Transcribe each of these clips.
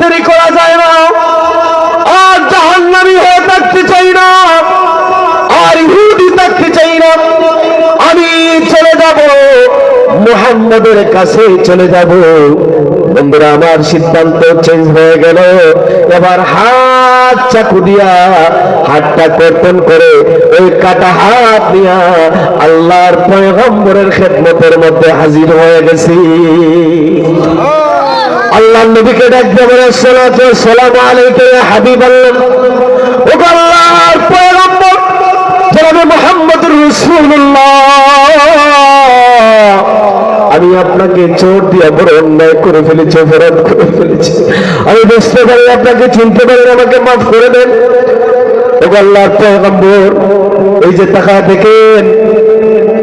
দেরি করা যায় না, আর জাহান্নামী হয়ে থাকতে চাই না, আর ইহুদি থাকতে চাই না। আমি চলে যাব মুহাম্মদের কাছে চলে যাব। বন্ধুরা, আমার সিদ্ধান্ত চেঞ্জ হয়ে গেল। এবার হাত চাকু দিয়া হাতটা কর্তন করে ওই কাটা হাত দিয়া আল্লাহর পয়গম্বরের খেদমতের মধ্যে হাজির হয়ে গেছি। আল্লাহর নবীকে ডাকতে বলে, সালাতু ওয়াসসালামু আলাইকা ইয়া হাবিবাল্লাহ। ও আল্লাহর পয়গম্বর জনাবে মুহাম্মদুর রাসূলুল্লাহ, আমি আপনাকে চোট দিয়ে বড় অন্যায় করে ফেলেছি, অপরাধ করে ফেলেছি। আমি বুঝতে পারি, আপনাকে চিনতে পারি, আমাকে মাফ করে দেন। ও আল্লাহর পয়গম্বর, এই যে টাকা দেখেন,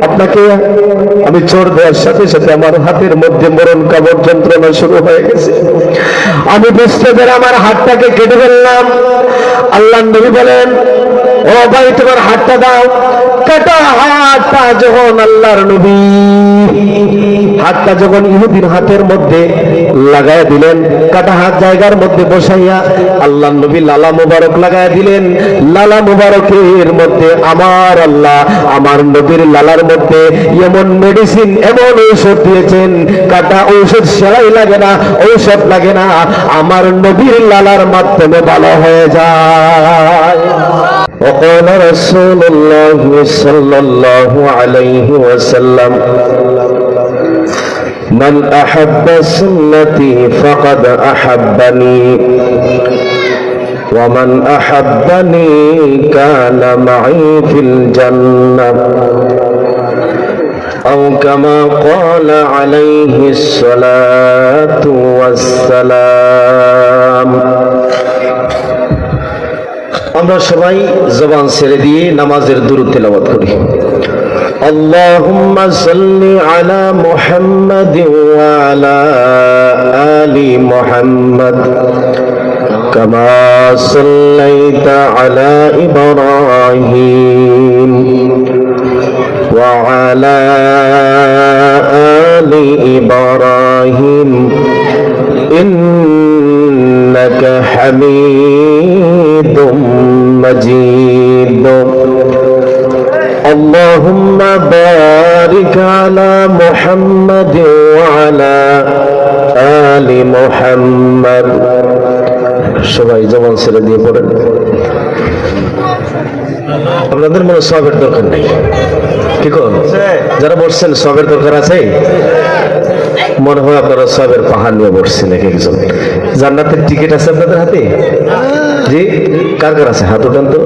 আপনাকে আমি চোট দেওয়ার সাথে সাথে আমার হাতের মধ্যে মরণ কামড় যন্ত্রণা শুরু হয়ে গেছে। আমি বুঝতে পেরে আমার হাতটাকে কেটে ফেললাম। আল্লাহর নবী বলেন, ও ভাই, তোমার হাতটা দাও। কাটা হাতটা যখন আল্লাহর নবী হাতটা যখন ইহুদির হাতের মধ্যে লাগায় দিলেন, কাটা হাত জায়গার মধ্যে বসাইয়া আল্লাহর নবী লালা মুবারক লাগায় দিলেন। লালা মুবারকের মধ্যে আমার আল্লাহ আমার নবীর লালার মধ্যে এমন মেডিসিন, এমন ঔষধ দিয়েছেন, কাটা ঔষধ সেলাই লাগে না, ঔষধ লাগে না, আমার নবীর লালার মাধ্যমে ভালো হয়ে যায়। وقال رسول الله صلى الله عليه وسلم من أحب سنتي فقد أحبني ومن أحبني كان معي في الجنة أو كما قال عليه الصلاة والسلام। আমরা সবাই জবান ছেড়ে দিয়ে নামাজের দুরূদ তেলাওয়াত করি। আল্লাহুম্মা সাল্লি আলা মুহাম্মাদিন ওয়া আলা আলি মুহাম্মাদ কামা সাল্লাইতা আলা ইব্রাহিম ওয়া আলা আলি ইব্রাহিম ইন্নাকা হামিদুম مجيد اللهم بارك على محمد وعلى آل محمد। সবাই জবান ছেড়ে দিয়ে পড়েন। আপনাদের মনে সবের দরকার নেই, কি করেন? যারা বসছেন সবের দরকার আছে? মনে হয় আপনারা সবের পাহাড় নিয়ে বসছেন এক একজন। জান্নাতের টিকিট আছে আপনাদের হাতে? জি, কার কার আছে? হাত উঠান তো।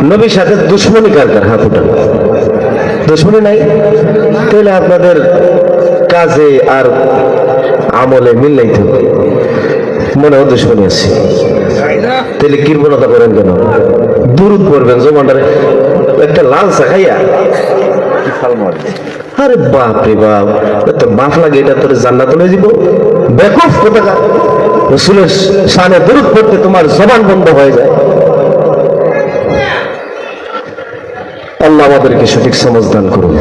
নবীর সাথে দুশ্মনী কার কার? হাত উঠান। দুশ্মনী নাই? তাহলে আপনাদের কাজে আর আমলে মিল নাই তো, মনেও দুশ্মনী আছে। তাহলে কৃপণতা করেন কেন? দুরূদ পড়বেন জমানটারে একটা লাল চা খাইয়া। আরে বাপ রে বাপ, এত বাপ লাগে, এটা তোর জান্নাত লয়ে দিব? বেকুফ কোথাকার! রাসূলের শানে দুরূদ পড়তে তোমার জবান বন্ধ হয়ে যায়। আল্লাহ আমাদেরকে সঠিক সমাজ দান করুন।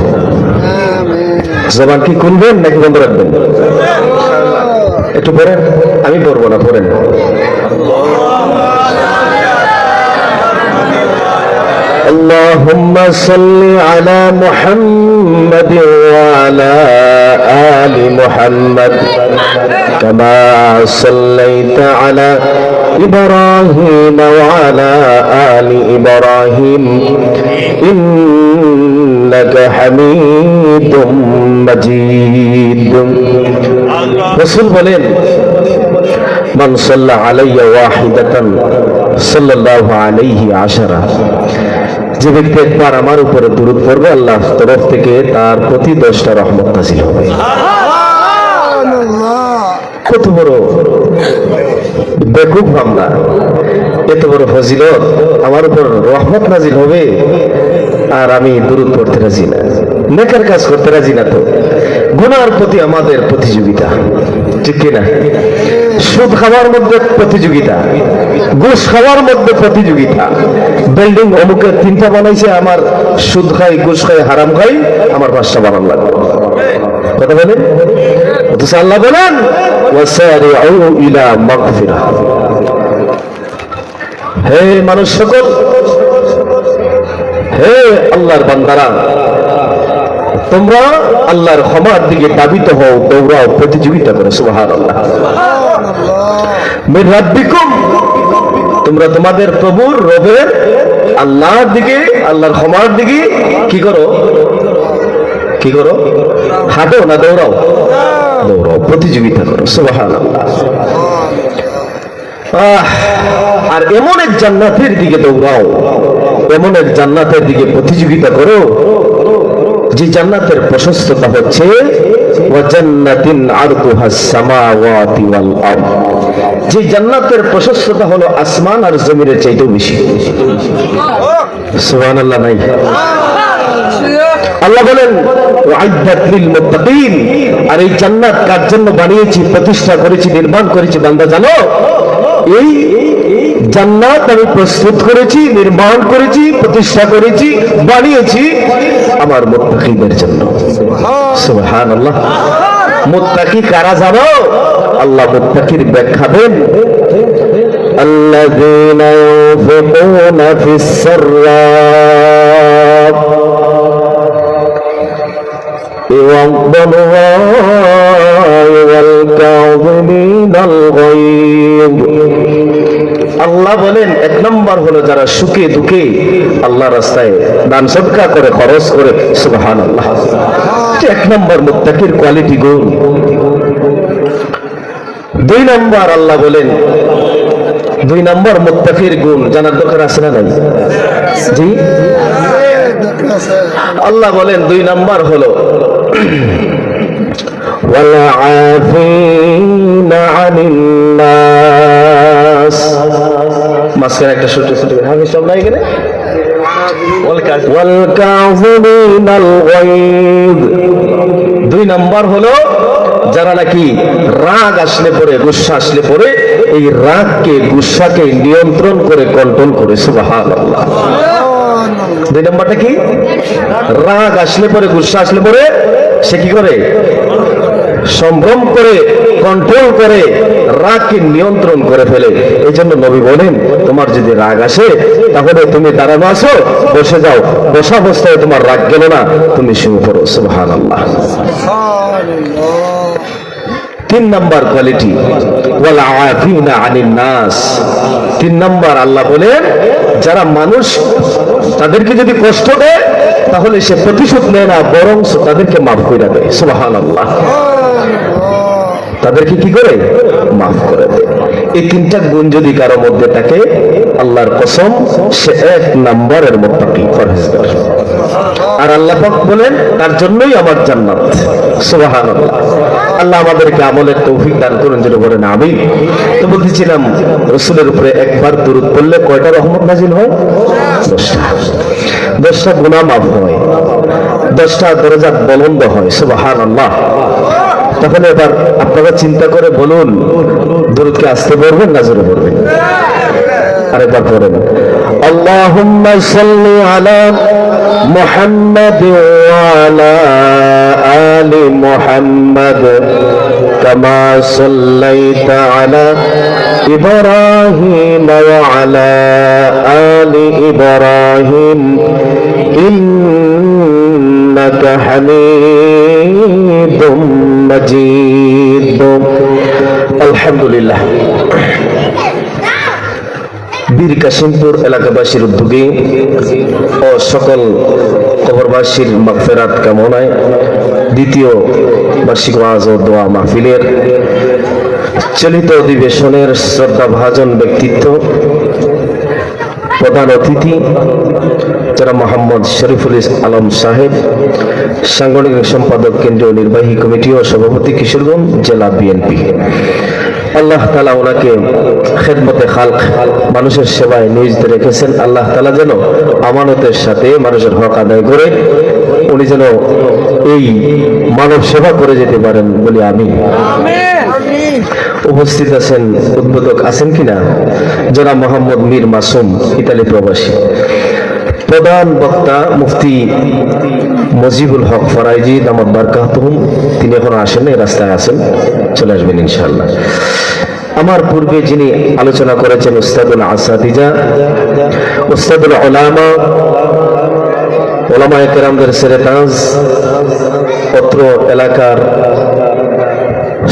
জবান কি খুলবেন নাকি বন্ধ রাখবেন? একটু পড়েন, আমি পড়বো না, পড়েন। اللهم صل على محمد وعلى آل محمد كما صليت على إبراهيم وعلى آل إبراهيم إنك حميد مجيد। رسول বলেন, من صلى علي واحدة صلى الله عليه عشرة। যে ব্যক্তি একবার আমার উপরে দুরূদ পড়বে, আল্লাহর তরফ থেকে তার প্রতি 10টা রহমত নাযিল হবে। কত বড় বেকুব আমরা! এত বড় ফজিলত, আমার উপর রহমত নাযিল হবে আর আমি দুরূদ পড়তে রাজি না, নেকের কাজ করতে রাজি না। তো গুনার প্রতি আমাদের প্রতিযোগিতা, ঠিক কিনা? সুদ খাওয়ার মধ্যে প্রতিযোগিতা, ঘুষ খাওয়ার মধ্যে প্রতিযোগিতা। বিল্ডিং অমুকের 3টা বানাইছে, আমার সুদ খাই, ঘুষ খাই, হারাম খাই, আমার 5টা বানান লাগবে। কথা বলেন, অথচ আল্লাহ বলেন ওয়াসারিউ ইলা মাগফিরাহ। হে মানুষ সকল, হে আল্লাহর বান্দারা, তোমরা আল্লাহর ক্ষমার দিকে দাবিত হও, দৌড়াও, প্রতিযোগিতা করো। সুবহানাল্লাহ। মির রাব্বিকুম, তোমরা তোমাদের প্রভুর রবের আল্লাহর দিকে, আল্লাহর ক্ষমার দিকে কি করো? কি করো? হাঁটো না দৌড়াও? দৌড়াও, প্রতিযোগিতা করো। সুবহানাল্লাহ। আর এমন এক জান্নাতের দিকে দৌড়াও, এমন এক জান্নাতের দিকে প্রতিযোগিতা করো যে জান্নাতের প্রশস্ততা হচ্ছে ওয়া জান্নাতিন আরদুহাস সামাওয়াতি ওয়াল আরদ, যে জান্নাতের প্রশস্ততা হলো আসমান আর জমিনের চাইতেও বেশি। সুবহানাল্লাহ। নাই আল্লাহ বলেন ওয়াইদাত লিল মুত্তাকিন, আর এই জান্নাত কার জন্য বানিয়েছি, প্রতিষ্ঠা করেছি, নির্মাণ করেছি বান্দা জানো? এই জান্নাত আমি প্রস্তুত করেছি, নির্মাণ করেছি, প্রতিষ্ঠা করেছি, বানিয়েছি আমার মুত্তাকিদের জন্য। সুবহানাল্লাহ। মুত্তাকি কারা জানো? আল্লাহ মুত্তাকির ব্যাখ্যা দেন, আল্লাযীনা ইউনফিকুনা ফিস সাররা ওয়াল কাযিমিনাল গায়ব। আল্লাহ বলেন এক নম্বর হলো যারা সুখে দুঃখে আল্লাহ রাস্তায় দান সদকা করে, খরচ করে। সুবহানাল্লাহ। এক নম্বর মুত্তাকির কোয়ালিটি গুণ। দুই নম্বর আল্লাহ বলেন, দুই নম্বর মুত্তাকির গুণ জানার দরকার আছে না নাই? জি, আল্লাহ বলেন দুই নম্বর হলো ওয়াল আফিনা আনিন নাস। মাঝখানে একটা ছোট ছোট হাদিস সব নাই এখানে, ওয়াল কাযিমিনাল গায়ব। দুই নম্বর হলো যারা নাকি রাগ আসলে পরে, গুসা আসলে পরে এই রাগকে, গুসাকে নিয়ন্ত্রণ করে, কন্ট্রোল করে। সুবহানাল্লাহ। দুই নম্বরটা কি? রাগ আসলে পরে, গুসা আসলে পরে সে কি করে? সম্ভ্রম করে, কন্ট্রোল করে, রাগকে নিয়ন্ত্রণ করে ফেলে। এই জন্য নবী বলেন তোমার যদি রাগ আসে তাহলে তুমি দাঁড়ানো আছো, বসে যাও, বসা অবস্থায় তোমার রাগ গেল না, তুমি শুরু করো। সুবহানাল্লাহ। তিন নম্বর কোয়ালিটি ওয়াল আফিনা আনিন নাস। তিন নম্বর আল্লাহ বলেন যারা মানুষ তাদেরকে যদি কষ্ট দেয় তাহলে সে প্রতিশোধ নেয় না, বরং তাদেরকে মাফ করে দেয়। সুবহানাল্লাহ। তাদেরকে কি করে? মাফ করে দেয়। এই তিনটা গুণ যদি কারো মধ্যে থাকে, আল্লাহর কসম সে এক নম্বরের মুত্তাকি, পরহেজগার। আর আল্লাহ পাক বলেন তার জন্যই আমার জান্নাত। সুবহানাল্লাহ। আল্লাহ আমাদেরকে আমলের তৌফিক দান করুন, যেটা বলেন আমিন। তো বলতেছিলাম রাসূলের উপরে একবার দুরূদ পড়লে কয়টা রহমত নাজিল হয়? 10টা। 10টা গুনাহ মাফ হয়, 10টা দরজা বুলন্দ হয়। সুবহানাল্লাহ। তাহলে এবার আপনারা চিন্তা করে বলুন, দুরূদকে আস্তে পড়বেন না জোরে পড়বেন? আরেকবার পড়েন, আল্লাহুম্মা সাল্লি আলা মুহাম্মাদ ওয়া আলা আলি মুহাম্মাদ কামা সাল্লাইতা আলা ইব্রাহিম ওয়া আলা আলি ইব্রাহিম ইন্নাকা হামিদুম মাজিদ। আলহামদুলিল্লাহ। বীর কাশিমপুর এলাকাবাসীর উদ্যোগে ও সকল কবরবাসীর মাগফিরাত কামনায় দ্বিতীয় বার্ষিক ওয়াজ ও দোয়া মাহফিলের চলিত অধিবেশনের শ্রদ্ধাভাজন ব্যক্তিত্ব, প্রধান অতিথি যারা মোহাম্মদ শরীফুল আলম সাহেব, সাংগঠনিক সম্পাদক কেন্দ্রীয় নির্বাহী কমিটি ও সভাপতি কিশোরগঞ্জ জেলা বিএনপি। আল্লাহ তাআলা ওনাকে খেদমতে খালক, মানুষের সেবায় নিয়োজিত রেখেছেন। আল্লাহ তাআলা যেন আমানতের সাথে মানুষের হক আদায় করে উনি যেন এই মানব সেবা করে যেতে পারেন বলি আমি। উপস্থিত আছেন, উদ্বোধক আছেন কিনা? যারা মোহাম্মদ মীর মাসুম, ইতালি প্রবাসী। প্রধান বক্তা মুফতি মজিবুল হক ফরাইজি দামাত বারকাতুহুম, তিনি এখনো আসেন নাই, রাস্তায় আছেন, চলে আসবেন ইনশাআল্লাহ। আমার পূর্বে যিনি আলোচনা করেছেন উস্তাদুল আসাদিজা, উস্তাদুল উলামা, ওলামায়ে কেরামদের সেরেতাজ, অত্র এলাকার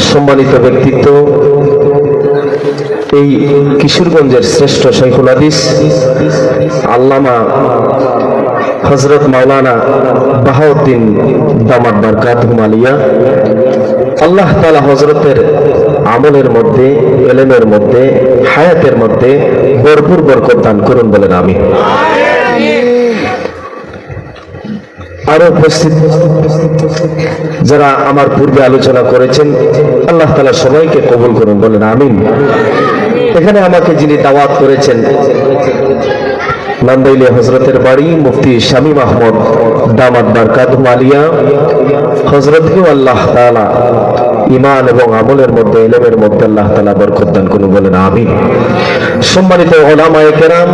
সম্মানিত ব্যক্তিত্ব, এই কিশোরগঞ্জের শ্রেষ্ঠ শাইখুল হাদিস আল্লামা হযরত মাওলানা বাহাউদ্দিন দামাত বারকাতুহুম আলিয়া, আল্লাহ তাআলা হযরতের আমলের মধ্যে, ইলমের মধ্যে, হায়াতের মধ্যে ভরপুর বরকত দান করুন, বলেন আমিন। আরো উপস্থিত যারা আমার পূর্বে আলোচনা করেছেন, আল্লাহ তাআলা সবাইকে কবুল করুন, বলেন আমিন। এখানে আমাকে যিনি দাওয়াত করেছেন, নান্দাইলে হযরতের বাড়ি মুফতি শামীম আহমদ দামাত বারকাতুহুম আলিয়া, হযরতকেও আল্লাহ তাআলা ঈমান এবং আমলের মধ্যে, ইলমের মধ্যে আল্লাহ তাআলা বরকত দান করুন, বলেন আমিন। সম্মানিত উলামায়ে কেরাম,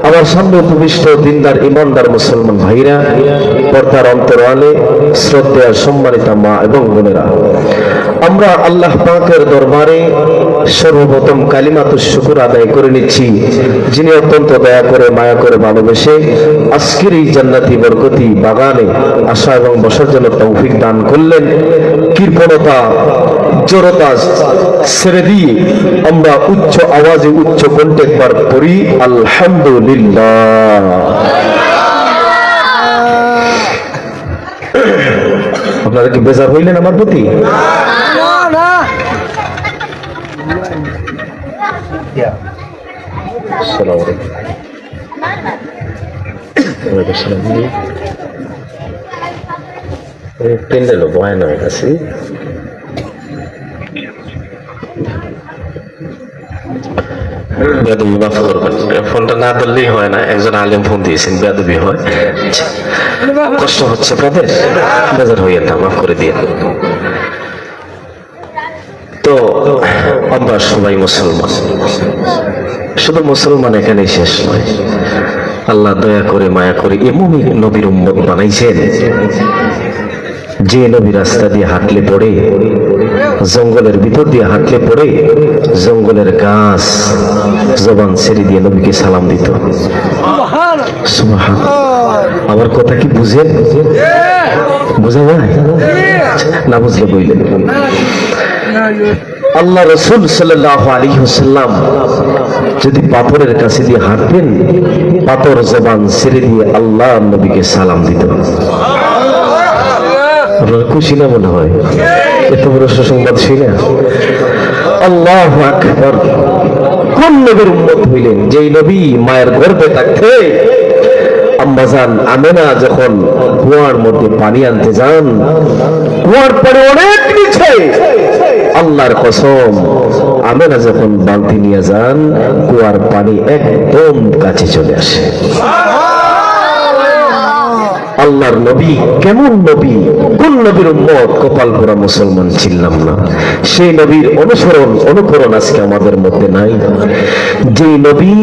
আমার সামনে উপবিষ্ট দিনদার ইমানদার মুসলমান ভাইরা, পর্দার অন্তরালে শ্রদ্ধেয় সম্মানিত মা এবং বোনেরা, আমরা আল্লাহ পাকের দরবারে সর্বপ্রথম কালিমাতুশ শুকর আদায় করে নিচ্ছি, যিনি অত্যন্ত দয়া করে, মায়া করে, ভালোবেসে আজকের এই জান্নাতি বরকতি বাগানে আসা এবং বসার জন্য তৌফিক দান করলেন। কৃপণতা, জড়তা ছেড়ে দিয়ে আমরা উচ্চ আওয়াজে, উচ্চ কণ্ঠে একবার পড়ি আলহামদুলিল্লাহ। আপনারা কি বেজার হইলেন আমার প্রতি? পেন্ডেলও বয় না কাছে, মাফ করবেন, ফোনটা না ধরলেই হয় না, একজন আলেম ফোন দিয়েছেন, বেয়াদবি হয়, কষ্ট হচ্ছে আপনাদের, বেজার হইয়েন না, মাফ করে দিয়ে। তো আমরা সবাই মুসলমান, শুধু মুসলমান এখানে শেষ নয়, আল্লাহ দয়া করে, মায়া করে এমন নবীর উম্মত বানাইছেন, যে নবী রাস্তা দিয়ে হাঁটলে পড়ে, জঙ্গলের ভিতর দিয়ে হাঁটলে পড়ে, জঙ্গলের গাছ জবান ছেড়ে দিয়ে নবীকে সালাম দিত। সুবহান। আমার কথা কি বুঝেন? বোঝা যায় না? বুঝলে বললেন। আল্লাহ রাসূল সাল্লাল্লাহু আলাইহি ওয়াসাল্লাম যদি পাথরের কাছে দিয়ে হাঁটতেন, পাথর জবান ছেড়ে দিয়ে আল্লাহ নবীকে সালাম দিত। আপনারা খুশি না মনে হয়? এত বড় সুসংবাদ শুনে আল্লাহু আকবার। কোন নবীর উম্মত হইলেন? যেই নবী মায়ের গর্ভে থাকতে আম্মাজান আমেনা যখন কুয়ার মধ্যে পানি আনতে যান, কুয়ার পরে অনেক নিচে, আল্লাহর কসম, আমেনা যখন বালতি নিয়ে যান, কুয়ার পানি একদম কাছে চলে আসে। আল্লাহর নবী কেমন নবী, কোন নবীর উম্মত? কপাল পোড়া মুসলমান ছিলাম না। সেই নবীর অনুসরণ, অনুকরণ আজকে আমাদের মধ্যে নাই। যে নবী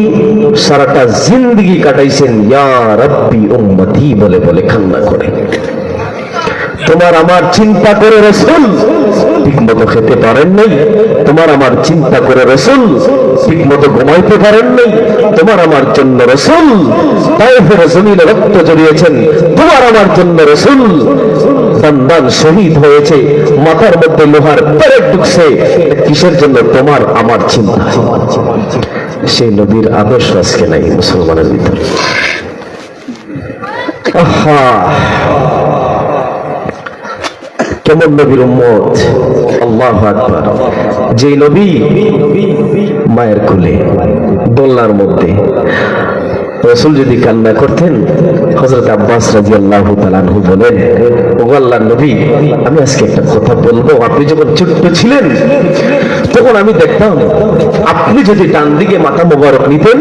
সারাটা জিন্দেগি কাটাইছেন ইয়া রাব্বি উম্মতি বলে বলে কান্না করে। তোমার আমার চিন্তা করে রাসূল ঠিক মতো খেতে পারেন নাই, তোমার আমার চিন্তা করে রাসূল ঠিক মতো ঘুমাইতে পারেন নাই, তোমার আমার জন্য রাসূল তায়েফের জমিনে রক্ত ঝরিয়েছেন, তোমার আমার জন্য রাসূল দান শহীদ হয়েছে, মাথার মধ্যে লোহার পেরেক ঢুকছে, কিসের জন্য? তোমার আমার চিন্তা। সেই নবীর আদর্শ আজকে নাই মুসলমানের ভিতর। আহা, কেমন নবীর উম্মত! আল্লাহু আকবার। যে নবী মায়ের কোলে দোলনার মধ্যে, রাসূল যদি কান্না করতেন, হযরত আব্বাস রাদিয়াল্লাহু তাআলা আনহু বলেন, ও আল্লাহর নবী, আমি আজকে একটা কথা বলবো। আপনি যখন ছোট্ট ছিলেন তখন আমি দেখতাম, আপনি যদি ডান দিকে মাথা মোবারক নিতেন,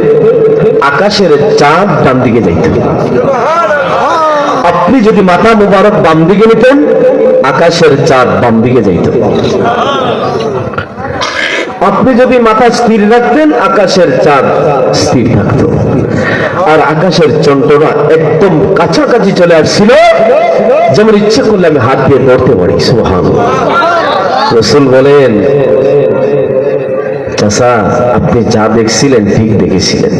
আকাশের চাঁদ ডান দিকে যাইত। আপনি যদি মাথা মোবারক বাম দিকে নিতেন, আকাশের চাঁদ বাম দিকে যাইত। আপনি যদি মাথা স্থির রাখতেন, আকাশের চাঁদ স্থির থাকত। আর আকাশের চন্দ্ররা একদম কাছাকাছি চলে আসছিল, যেমন ইচ্ছে করলে আমি হাত দিয়ে ধরতে পারি। সুবহানাল্লাহ। রাসূল বলেন, চাচা আপনি যা দেখছিলেন ঠিক দেখেছিলেন।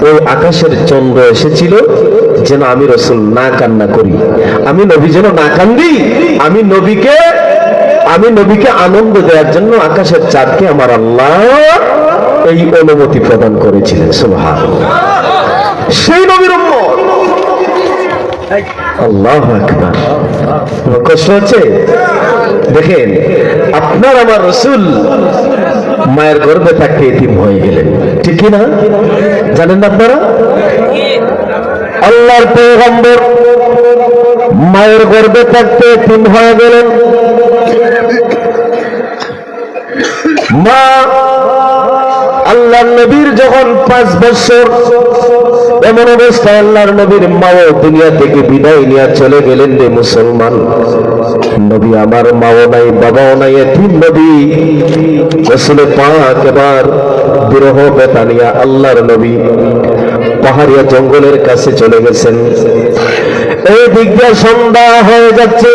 ওই আকাশের চন্দ্র এসেছিল যেন আমি রাসূল না কান্না করি, আমি নবী যেন না কান্দি, আমি নবীকে আনন্দ দেওয়ার জন্য আকাশের চাঁদকে আমার আল্লাহ এই অনুমতি প্রদান করেছিলেন। সুবহানাল্লাহ। সেই নবীর উম্মত। আল্লাহু আকবার। কষ্ট হচ্ছে? দেখেন, আপনার আমার রাসূল মায়ের গর্ভে থাকতে এতিম হয়ে গেলেন, ঠিক কি না? জানেন না আপনারা? আল্লাহর পয়গম্বর মায়ের গর্ভে থাকতে এতিম হয়ে গেলেন। মা আল্লাহর নবীর যখন 5 বছর, এমন অবস্থায় আল্লাহর নবীর মাও দুনিয়া থেকে বিদায় নিয়ে চলে গেলেন। রে মুসলমান, নবী আমার মাও নাই, বাবাও নাই, এতিম নবী। রাসূল পাক এবার বিরহ ব্যথা নিয়ে আল্লাহর নবী পাহাড়িয়া জঙ্গলের কাছে চলে গেছেন। এই দিক দিয়ে সন্ধ্যা হয়ে যাচ্ছে।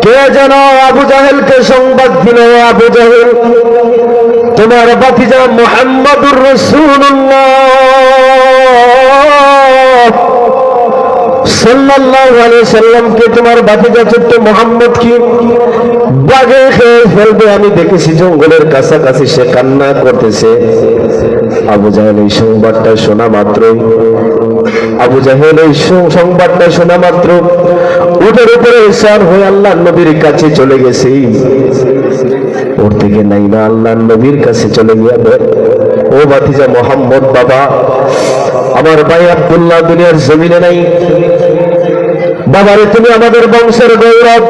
কে যেন আবু জাহেলকে সংবাদ দিল, আবু জাহেল তোমার ভাতিজা মুহাম্মদুর রাসূলুল্লাহ সাল্লাল্লাহু আলাইহি সাল্লামকে, তোমার ভাতিজা ছোট্ট মুহাম্মদ কি বাঘে খেয়ে ফেলবে। আমি দেখেছি জঙ্গলের কাছাকাছি সে কান্না করতেছে। আবু জাহেল এই সংবাদটা শোনা মাত্র উটের উপরে সওয়ার হয়ে আল্লাহর নবীর কাছে চলে গেছে। ওর থেকে নাই না আল্লাহর নবীর কাছে চলে গিয়ে, ও ভাতিজা মুহাম্মদ, বাবা আমার ভাই আব্দুল্লাহ দুনিয়ার জমিনে নাই, বাবারে তুমি আমাদের বংশের গৌরব।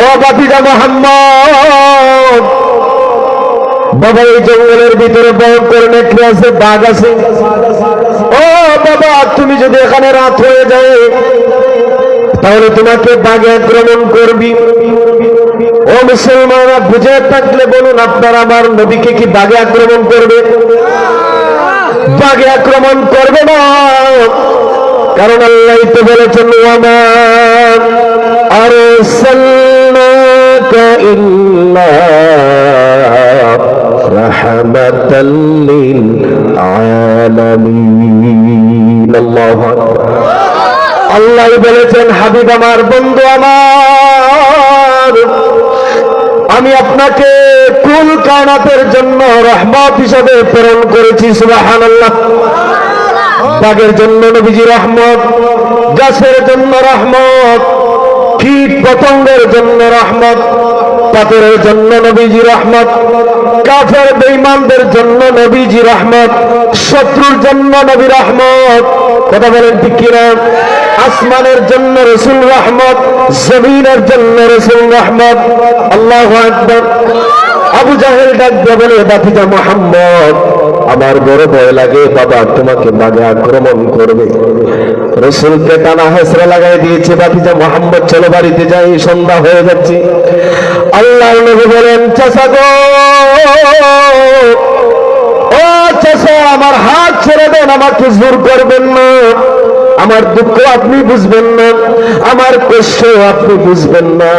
ও ভাতিজা মুহাম্মদ, বাবা এই জঙ্গলের ভিতরে ভয়ঙ্কর নেকড়ে আছে, বাঘ আছে। ও বাবা, তুমি যদি এখানে রাত হয়ে যায় তাহলে তোমাকে বাঘে আক্রমণ করবি। ও মুসলমানরা, বুঝে থাকলে বলুন, আপনার আমার নবীকে কি বাঘে আক্রমণ করবে? বাঘে আক্রমণ করবে না, কারণ আল্লাহ তো বলেছেন, ওয়ামা আরসালনাকা ইল্লা রাহমাতাল লিল আলামিন। আল্লাহু আকবার। আল্লাহ বলেছেন, হাবিব আমার, বন্ধু আমার, আমি আপনাকে কুল কায়নাতের জন্য রহমত হিসাবে প্রেরণ করেছি। সুবহানাল্লাহ। বাঘের জন্য নবীজি রহমত, গাছের জন্য রহমত, কীট পতঙ্গের জন্য রহমত, পাথরের জন্য নবীজি রহমত, কাফের বেঈমানদের জন্য নবীজি রহমত, শত্রুর জন্য নবী রহমত। কথা বলেন ঠিক কিনা? আসমানের জন্য রাসূল রহমত, জমিনের জন্য রাসূল রহমত। আল্লাহু আকবার। আবু জাহেল ডাক দিয়ে বলে, ভাতিজা মুহাম্মদ, আমার বড় ভয় লাগে, বাবা তোমাকে বাঘে আক্রমণ করবে। রাসূলকে টানা হেসরা লাগাই দিয়েছে, ভাতিজা মুহাম্মদ চলো বাড়িতে যাই, সন্ধ্যা হয়ে যাচ্ছে। আল্লাহর নবী বলেন, চাচা গো, ও চাচা, আমার হাত ছেড়ে দেন, আমাকে জোর করবেন না। আমার দুঃখ আপনি বুঝবেন না, আমার কষ্ট আপনি বুঝবেন না।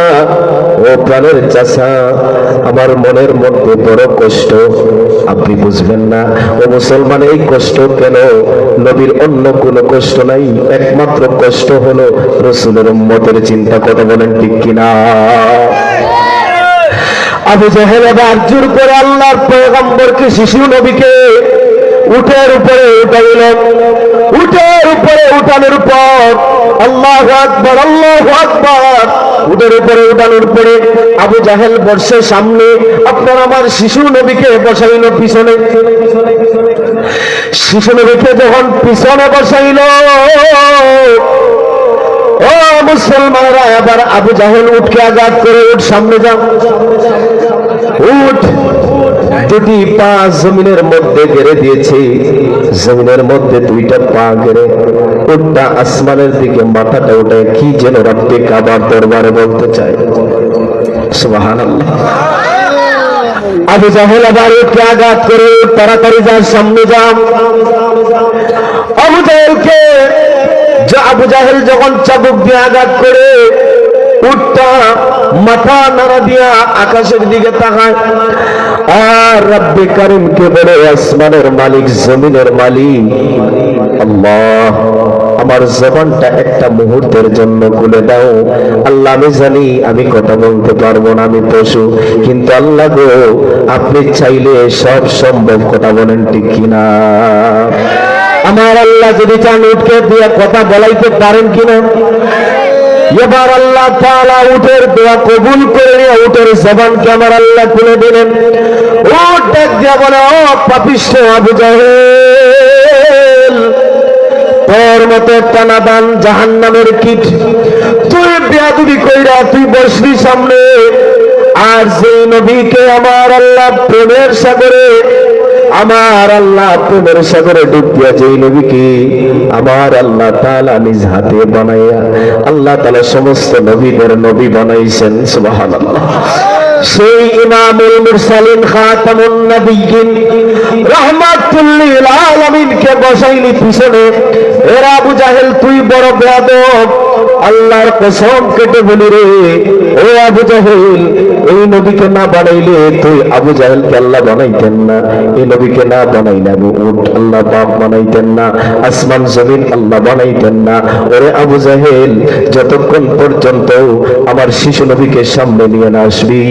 ও প্রাণের চাচা, আমার মনের মধ্যে বড় কষ্ট, আপনি বুঝবেন না। ও মুসলমান, এই কষ্ট কেন? নবীর অন্য কোনো কষ্ট নাই, একমাত্র কষ্ট হলো রাসূলের উম্মতের চিন্তা। কথা বলেন ঠিক কিনা? আবু জাহেল এবার জোর করে আল্লাহর পয়গম্বরকে, শিশু নবীকে উটের উপরে উঠাইল। উটের উপরে উঠানোর পর আল্লাহু আকবার, আল্লাহু আকবার, উটের উপরে উঠানোর পরে আবু জাহেল বসে সামনে, আপনার আমার শিশু নবীকে বসাইল পিছনে। শিশু নবীকে যখন পিছনে বসাইল, ও মুসলমানরা, এবার আবু জাহেল উটকে আঘাত করে, উট সামনে যাও। উট দুটি পা জমিনের মধ্যে গেড়ে দিয়েছে, জমিনের মধ্যে দুইটা পা গেড়ে উটটা আসমানের দিকে মাথাটা উঠে কি যেন রব্বে কাবার দরবারে বলতে চায়। সুবহানাল্লাহ। আবু জাহেল আবার উঠকে আঘাত করে, তাড়াতাড়ি যার সামনে যান। আবু জাহেল যখন চাবুক দিয়ে আঘাত করে, উটটা মাথা নাড়া দিয়া আকাশের দিকে তাকায় আর রব্বে কারীমকে বলে, আসমানের মালিক, জমিনের মালিক আল্লাহ, আমার জবানটা একটা মুহূর্তের জন্য খুলে দাও। আল্লাহ, আমি জানি আমি কথা বলতে পারবো না, আমি পশু, কিন্তু আল্লাহ গো, আপনি চাইলে সব সম্ভব, কথা বলেন ঠিক কিনা? আমার আল্লাহ যদি চান উটকে দিয়ে কথা বলাইতে পারেন কিনা? এবার আল্লাহ তাআলা উটের দোয়া কবুল করে নিয়ে উটের জবানকে আমার আল্লাহ খুলে দিলেন। উট ডাক দিয়া বলে, ও পাপিষ্ঠ আবু জাহেল, তোর মতো একটা নাদান জাহান্নামের কীট, তুই বেয়াদবি কইরা তুই বসবি সামনে, আর যে নবীকে আমার আল্লাহ প্রেমের সাগরে, আমার আল্লাহ প্রেমের সাগরে ডুব দিয়া যেই নবীকে আমার আল্লাহ তাআলা নিজ হাতে বানাইয়া আল্লাহ তাআলা সমস্ত নবীদের নবী বানাইছেন, সুবহানাল্লাহ, সেই ইমামুল মুরসালিন খাতামুন নবিয়্যিন রাহমাতুল লিল আলামিনকে বসাইলি পিছনে। এরা আবু জাহেল, তুই বড় বেয়াদব, আল্লাহর কসম কেটে বলি রে, ও আবু জাহেল, এই নবীকে না বানাইলে তুই আবু জাহেলকে আল্লাহ বানাইতেন না, এই নবীকে না বানাইলে আমি উট আল্লাহ পাক বানাইতেন না, আসমান জমিন আল্লাহ বানাইতেন না। ওরে আবু জাহেল, যতক্ষণ পর্যন্ত আমার শিশু নবীকে সামনে নিয়ে না আসবি,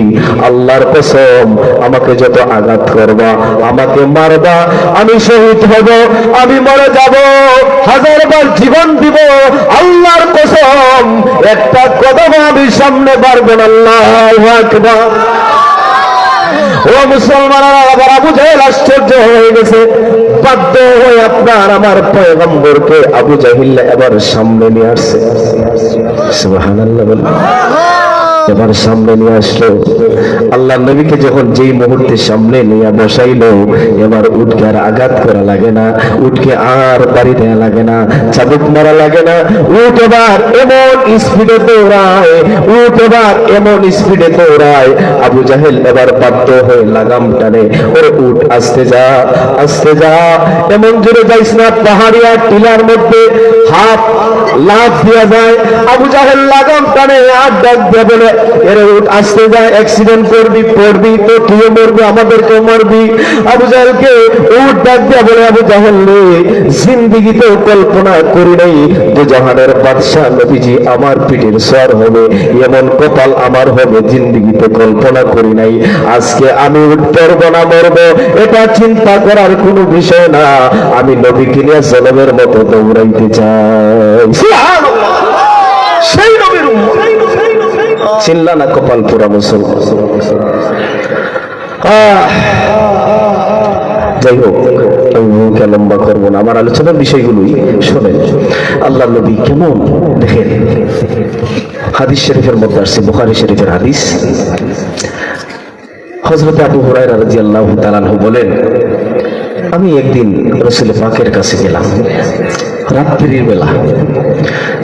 আল্লাহর কসম আমাকে যত আঘাত করবা, আমাকে মারবা, আমি শহীদ হব, আমি মরে যাব, হাজারবার জীবন দিব, আল্লাহর কসম একটা কদম আমি সামনে পারবো না। আল্লাহু আকবার। ও মুসলমানেরা, আবার আবু জাহেল আশ্চর্য হয়ে গেছে, বাধ্য হয়ে আপনার আমার পয়গম্বরকে আবু জাহেল এবার সামনে নিয়ে আসছে, সুবহানাল্লাহ বলেন। এবার সামনে নিয়ে আসলো, আল্লাহ নবীকে যখন যেই মুহূর্তে সামনে নিয়ে বসাইলো, এবার উটকে আর আঘাত করা লাগে না, উটকে আর বাড়ি দেওয়া লাগে না, চাবুক মারা লাগে না, উট এবার এমন স্পিডে দৌড়ায়, উট এবার এমন স্পিডে দৌড়ায়, আবু জাহেল এবার বাধ্য হয়ে লাগাম টানে, ওরে উট আস্তে যা, আস্তে যা, এমন জোরে যাইস না, পাহাড়িয়া টিলার মধ্যে হাফ লাফ দিয়া যায়। আবু জাহেল লাগাম টানে আর ডাক দিয়ে বলে, এরে উঠ, আসতে যায়, অ্যাক্সিডেন্ট করবি, পড়বি তো, তুইও মরবি, আমাদেরকেও মারবি। আবু জাহেলকে উঠ ডাক দিয়া বলে, আবু জাহেল রে, জিন্দিগিতেও কল্পনা করি নাই যে জাহানের বাদশাহ নবীজি আমার পিঠের সর হবে, এমন কপাল আমার হবে, জিন্দিগিতে কল্পনা করি নাই। আজকে আমি উঠ পড়বো না মরবো, এটা চিন্তা করার কোনো বিষয় না, আমি নবীকে নিয়ে জলমের মতো দৌড়াইতে চাই। সেই নবীর উম্মত, চিল্লা না কপাল পুরা মুসলমান। যাই হোক, আমি ভূমিকা লম্বা করবো না, আমার আলোচনার বিষয়গুলোই শোনেন। আল্লাহ নবী কেমন দেখেন, হাদিস শরীফের মধ্যে আসছে, বুখারী শরীফের হাদিস, হযরত আবু হুরায়রা রাদিয়াল্লাহু তাআলা আনহু বলেন, আমি একদিন রাসূল পাকের কাছে গেলাম রাত্রির বেলা,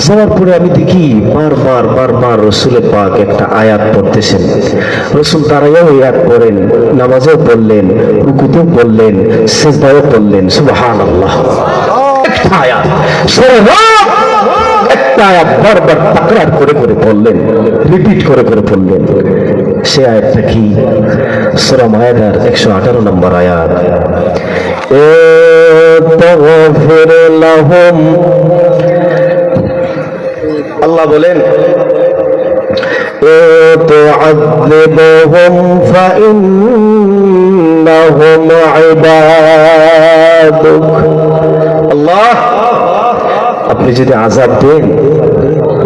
যাওয়ার পরে আমি দেখি বারবার রাসূল পাক একটা আয়াত পড়তেছেন। রাসূল দাঁড়াইয়াও আয়াত পড়েন, নামাজেও পড়লেন, রুকুতেও পড়লেন, সিজদায়ও পড়লেন, সুবহানাল্লাহ। একটা আয়াত একটা আয়াত বারবার তাকরার করে করে পড়লেন, রিপিট করে করে পড়লেন। সে আয়াতটা কি? সূরা মায়েদার 118 নম্বর আয়াত, তাগফির লাহুম, আল্লাহ বলেন, তুআযিবুহুম ফাইন্নাহুম ইবাদুক। আল্লাহ, আপনি যদি আযাব দেন,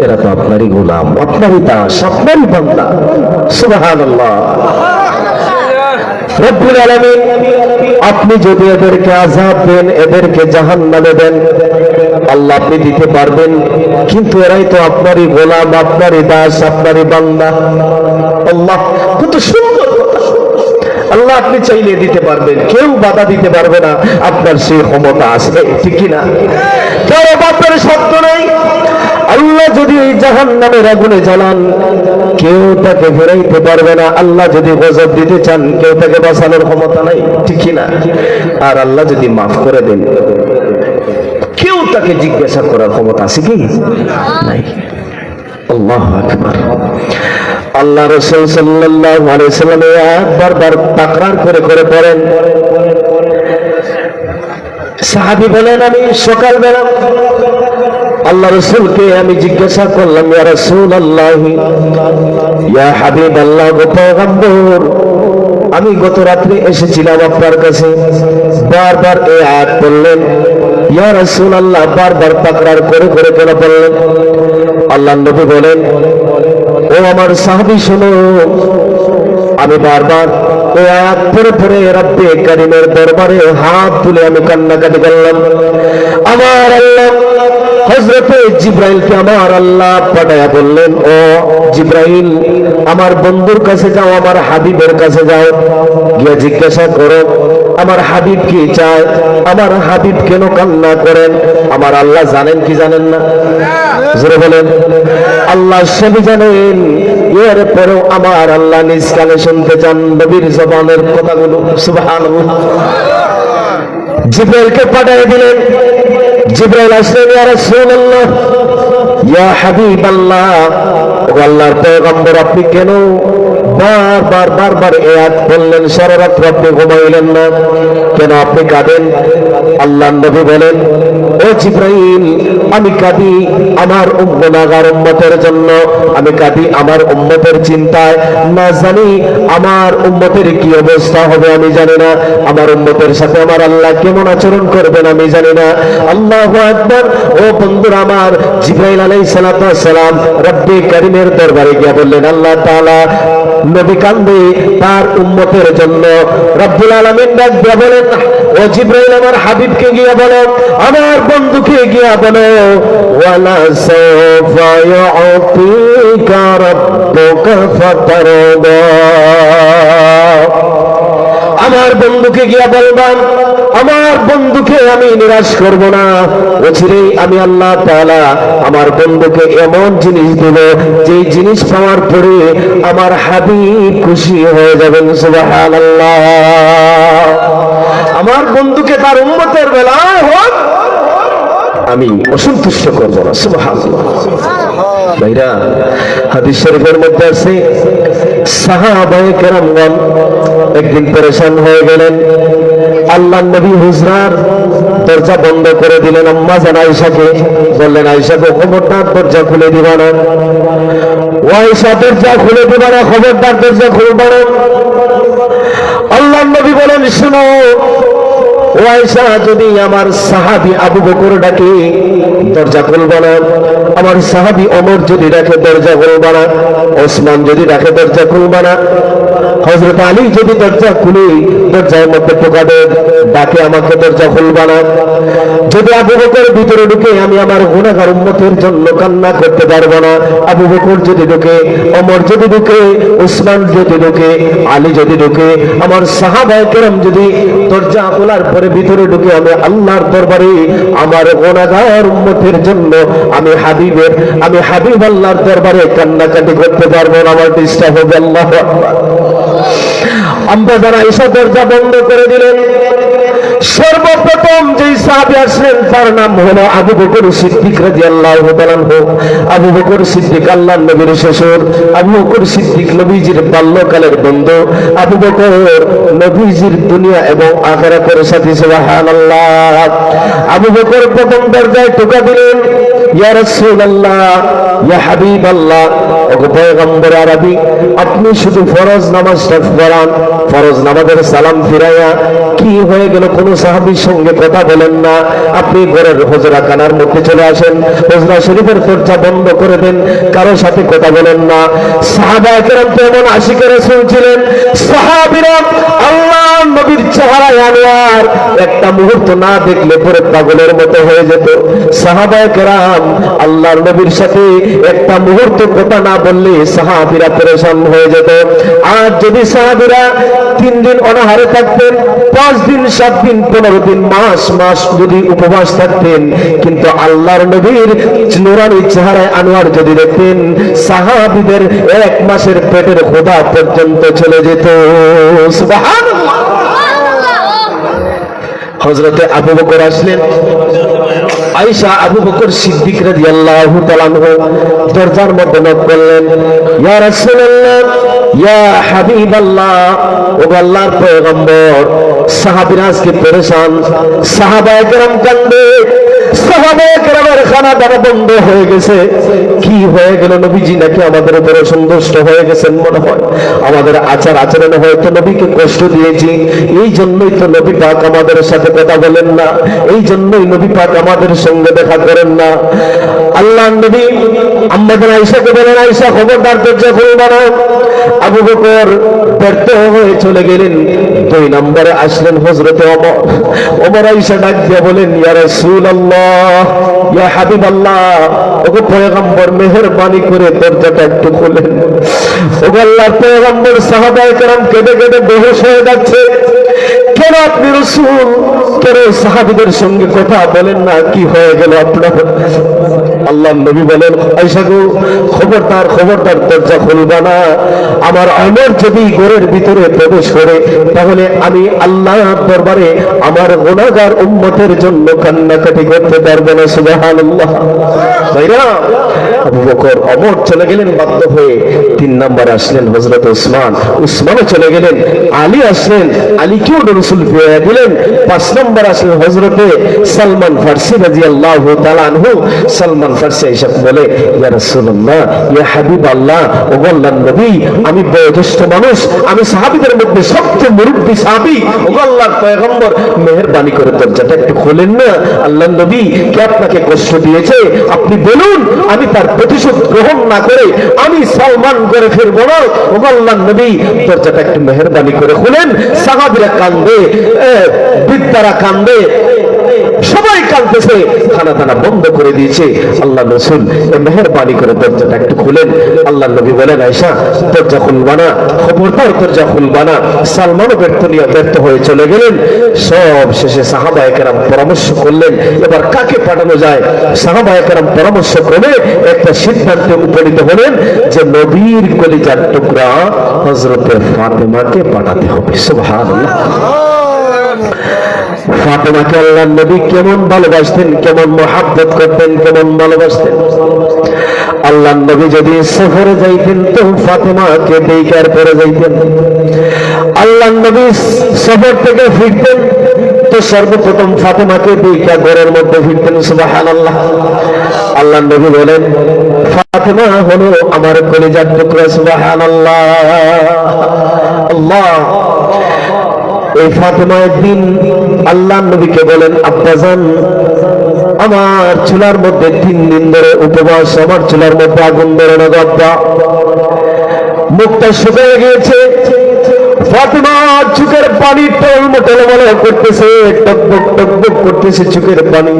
এরা তো আপনারই গোলাম, আপনারই দাস, আপনারই বান্দা, সুবহানাল্লাহ। রব্বুল আলামিন, আপনি যদি এদেরকে আযাব দেন, এদেরকে জাহান্নামে দেন, আল্লাহ আপনি দিতে পারবেন, কিন্তু এরাই তো আপনারই গোলাম, আপনারই দাস, আপনারই বান্দা। আল্লাহ, কত সুন্দর কথা। আল্লাহ আপনি চাইলে দিতে পারবেন, কেউ বাধা দিতে পারবে না, আপনার সেই ক্ষমতা আছে, ঠিক কিনা? কারো বাপের শব্দ নেই, আল্লাহ যদি জাহান্নামের আগুনে জ্বালান কেউ তাকে ফেরাইতে পারবে না। আল্লাহ যদি গজব দিতে চান কেউ তাকে বাঁচানোর ক্ষমতা নাই, ঠিক না? আর আল্লাহ যদি মাফ করে দেন কেউ তাকে জিজ্ঞাসা করার ক্ষমতা আছে কি? নাই। আল্লাহু আকবার। আল্লাহ রাসূল সাল্লাল্লাহু আলাইহি সাল্লাম বারবার তাকরার করে করে পড়েন। সাহাবী বলেন আমি সকালবেলা আল্লাহ রাসূলকে আমি জিজ্ঞাসা করলাম, ইয়া রাসূলুল্লাহ, ইয়া হাবিবাল্লাহ, গো পয়গম্বর, আমি গত রাত্রে এসেছিলাম আপনার কাছে, বারবার এই আয়াত বললেন, ইয়া রাসূলুল্লাহ বারবার তাকরার করে করে কেন বললেন? আল্লাহর নবী বলেন, ও আমার সাহাবী শোনো, আমি বারবার এই আয়াত পড়ে পড়ে রব্বে কারীমের দরবারে হাত তুলে আমি কান্নাকাটি করলাম। আমার আল্লাহ হযরতে জিবরাইলকে আমার আল্লাহ পাঠায়া বললেন, ও জিবরাইল, আমার বন্ধুর কাছে যাও, আমার হাবিবের কাছে যাও, গিয়ে জিজ্ঞাসা করো আমার হাবিব কি চায়, আমার হাবিব কেন কান্না করেন। আমার আল্লাহ জানেন কি জানেন না? জোরে বলেন। আল্লাহ সবই জানেন, এরপরেও আমার আল্লাহ নিজ কানে শুনতে চান নবীর জবানের কথাগুলো। সুবহানাল্লাহ। জিবরাইলকে পাঠিয়ে দিলেন। জিবরাইল আসলেন, ইয়া রাসূলুল্লাহ, ইয়া হাবিবাল্লাহ, ও আল্লাহর পয়গম্বর, আপনি কেন বারবার বারবার এই আয়াত বললেন? সারা রাত আপনি ঘুমাইলেন না কেন? আপনি কাঁদেন? আল্লাহর নবী বলেন, ও জিবরাইল, আমি কাঁদি আমার গুনাহগার উম্মতের জন্য, আমি কাঁদি আমার উম্মতের চিন্তায়। না জানি আমার উম্মতের কি অবস্থা হবে আমি জানি না, আমার উম্মতের সাথে আমার আল্লাহ কেমন আচরণ করবেন আমি জানি না। আল্লাহু আকবার। ও বন্ধুরা আমার, জিবরাইল আলাইহিস সালাতু ওয়াস সালাম রব্বে কারীমের দরবারে গিয়ে বললেন, আল্লাহ তাআলা নবী কান্দে তার উম্মতের জন্য। রব্বুল আলামিন ডাক দিয়ে বলেন, ও জিবরাইল, আমার হাবিবকে গিয়ে বলো, আমার বন্ধুকে গিয়ে বলো, ওয়ালা সাওফা ইউতিকা রাব্বুকা ফাতারদা, আমার বন্ধুকে গিয়া বলবান আমার বন্ধুকে আমি নিরাশ করব না, অচিরেই আমি আল্লাহ তাআলা আমার বন্ধুকে এমন জিনিস দেব যে জিনিস পাওয়ার পরে আমার হাবিব খুশি হয়ে যাবেন। সুবহানাল্লাহ। আমার বন্ধুকে তার উম্মতের বেলায় হোক আমি অসন্তুষ্ট করব না। সুবহানাল্লাহ। ভাইরা, হাদিস শরীফের মধ্যে আছে সাহাবায়ে কেরামগণ একদিন পরেশান হয়ে গেলেন। আল্লাহর নবী হুজরার দরজা বন্ধ করে দিলেন। আম্মা জান আয়েশাকে বললেন, আয়েশা গো, খবরদার দরজা খুলে দিবা না। ও আয়েশা, দরজা খুলে দিবা না, খবরদার দরজা খুলবা না। আল্লাহর নবী বলেন, শুনো ও আয়েশা, যদি আমার সাহাবী আবু বকর ডাকে দরজা খুলবা না, আমার সাহাবী ওমর যদি ডাকে দরজা খুলবা না, ওসমান যদি ডাকে দরজা খুলবা না, হযরত আলী যদি দরজা খুলে দরজার মধ্যে টোকা দেয় ডাকে আমাকে দরজা খুলবা না। যদি আবু বকর ভিতরে ঢুকে আমি আমার গুনাহগার উম্মতের জন্য কান্না করতে পারবো না। আবু বকর যদি ঢুকে, ওমর যদি ঢুকে, ওসমান যদি ঢুকে, আলী যদি ঢুকে, আমার সাহাবায়ে কেরাম যদি দরজা খোলার পরে ভিতরে ঢুকে আমি আল্লাহর দরবারে আমার গুনাহগার উম্মতের জন্য আমি হাবিব আল্লাহর দরবারে কান্নাকাটি করতে পারবো না, আমার ডিস্টার্ব হবে। আল্লাহু আকবার। আম্মা যারা আয়েশা দরজা বন্ধ করে দিলেন। সর্বপ্রথম যে সাহাবী আসলেন তার নাম হলো আবু বকর সিদ্দিক রাদিয়াল্লাহু তাআলা আনহু। আবু বকর সিদ্দিক আল্লাহর নবীর শ্বশুর। আবু বকর সিদ্দিক নবীজির বাল্যকালের বন্ধু। আবু বকর নবীজির দুনিয়া এবং আখিরাতের সাথী। সুবহানাল্লাহ। আবু বকর প্রথম দরজায় টোকা দিলেন, ইয়া রাসূলুল্লাহ, ইয়া হাবিবাল্লাহ, ওগো পয়গম্বর আরবি, আপনি শুধু ফরজ নামাজটা পড়ান, ফরজ নামাজের সালাম ফিরাইয়া কি হয়ে গেল কোন সাহাবীর সঙ্গে কথা বলেন না, আপনি ঘরের হুজরা খানার মধ্যে চলে আসেন, হুজরা শরীফের দরজা বন্ধ করে দেন, কারোর সাথে কথা বলেন না। সাহাবায়ে কেরাম তো এমন আশিকে রাসূল ছিলেন, সাহাবীরা আল্লাহ আল্লাহর নবীর চেহারায় আনোয়ার একটা মুহূর্ত না দেখলে পরে পাগলের মতো হয়ে যেত। সাহাবায়ে কেরাম আল্লাহর নবীর সাথে একটা মুহূর্ত কথা না বললে সাহাবীরা পেরেশান হয়ে যেত। আর যদি সাহাবীরা 3 দিন অনাহারে থাকতেন, 5 দিন 7 দিন 15 দিন মাস মাস যদি উপবাস থাকতেন, কিন্তু আল্লাহর নবীর নূরানী চেহারায় আনোয়ার যদি দেখতেন, সাহাবীদের 1 মাসের পেটের ক্ষুধা পর্যন্ত চলে যেত। সুবহানাল্লাহ। হযরতে আবু বকর আসলেন, আয়েশা আবু বকর সিদ্দিক রাদিয়াল্লাহু তাআলা আনহু দরজার মধ্যে নক করলেন, ইয়া রাসূলুল্লাহ, ইয়া হাবিবাল্লাহ, ও আল্লাহর পয়গম্বর। সাহাবীরা আজকে পেরেশান, সাহাবায়ে কেরাম কান্দে, সাহাবায়ে কেরামের খানা দানা বন্ধ হয়ে গেছে। কি হয়ে গেল? নবীজি নাকি আমাদের উপরে সন্তুষ্ট হয়ে গেছেন মনে হয়, আমাদের আচার আচরণে হয়তো নবীকে কষ্ট দিয়েছি, এই জন্যই তো নবী পাক আমাদের সাথে কথা বলেন না, এই জন্যই নবী পাক আমাদের সঙ্গে দেখা করেন না। আল্লাহর নবী আমাদের আয়েশাকে বলেন, আয়েশা খবরদার দরজা খুলবা না। আবু বকর ব্যর্থ হয়ে চলে গেলেন। 2 নম্বরে আসলেন হযরতে ওমর। ওমর আয়েশা ডাক দিয়ে বলেন, ইয়া রাসূলুল্লাহ, ইয়া হাবিবাল্লাহ, ওগো পয়গম্বর মেহেরবানি করে দরজাটা একটু খুলেন। ওগো আল্লাহর পয়গম্বর, সাহাবায়ে কেরাম কেঁদে কেঁদে বেহুশ হয়ে যাচ্ছে। কেন আপনি রাসূল, কেন সাহাবীদের সঙ্গে কথা বলেন না? কি হয়ে গেল আপনার? আল্লাহর নবী বলেন, আয়েশা গো, খবরদার খবরদার দরজা খুলবা না। আমার ওমর যদি ঘরের ভিতরে প্রবেশ করে, তাহলে আমি আল্লাহর দরবারে আমার গুনাহগার উম্মতের জন্য কান্নাকাটি করতে পারবো না। সুবহানাল্লাহ। তাই না? আবু বকর ওমর চলে গেলেন বাধ্য হয়ে। 3 নম্বরে আসলেন হযরত উসমান, উসমানও চলে গেলেন। আলী আসলেন, আলীকেও রাসূল ফিরিয়ে দিলেন। 5 নম্বর আসলেন হযরতে সালমান ফারসি রাদিয়াল্লাহু তাআলা আনহু। সালমান ফারসি এসে বলে, ইয়া রাসূলুল্লাহ, ইয়া হাবিবাল্লাহ, ও আল্লাহর নবী, আমি বয়োজ্যেষ্ঠ মানুষ, আমি সাহাবীদের মধ্যে সবচেয়ে মুরব্বী সাহাবী, ও আল্লাহর পয়গম্বর, মেহেরবানি করে দরজাটা একটু খোলেন না। আল্লাহর নবী কে আপনাকে কষ্ট দিয়েছে? আপনি বলুন, আমি তার প্রতিশোধ গ্রহণ না করে আমি সালমান করে ফিরবো না। ও আল্লাহর নবী, দরজাটা একটু মেহেরবানি করে খুলেন। সাহাবীরা কান্দে, বৃদ্ধরা কান্দে, সবাই কাঁদতেছে, খানা দানা বন্ধ করে দিয়েছে। আল্লাহ রাসূল মেহেরবানি করে দরজাটা একটু খুলেন। আল্লাহ নবী বলেন, আয়েশা দরজা খুলবা না, খবরদার দরজা খুলবা না। সালমানও ব্যর্থ হয়ে চলে গেলেন। সব শেষে সাহাবায়ে কেরাম পরামর্শ করলেন, এবার কাকে পাঠানো যায়? সাহাবায়ে কেরাম পরামর্শ করে একটা সিদ্ধান্তে উপনীত হলেন যে নবীর কলিজার টুকরা হযরতে ফাতেমাকে পাঠাতে হবে। সুবহানাল্লাহ। ফাতেমাকে আল্লাহর নবী কেমন ভালোবাসতেন, কেমন মহব্বত করতেন, কেমন ভালোবাসতেন। আল্লাহর নবী যদি সফরে যাইতেন তো ফাতেমাকে দেখার পরে যাইতেন। আল্লাহর নবী সফর থেকে ফিরতেন তো সর্বপ্রথম ফাতেমাকে দেখা ঘরের মধ্যে ফিরতেন। সুবহানাল্লাহ। আল্লাহর নবী বলেন, ফাতেমা হলো আমার কলিজার টুকরা। সুবহানাল্লাহ। আল্লাহ। এই ফাতেমা একদিন আল্লাহর নবীকে বলেন, আব্বাজান, আমার চুলার মধ্যে 3 দিন ধরে উপবাস, আমার চুলার মধ্যে আগুন ধরে না আব্বা, মুখটা শুকিয়ে গিয়েছে। ফাতেমা চোখের পানি টলমল করতেছে, টকবক টকবক করতেছে চোখের পানি।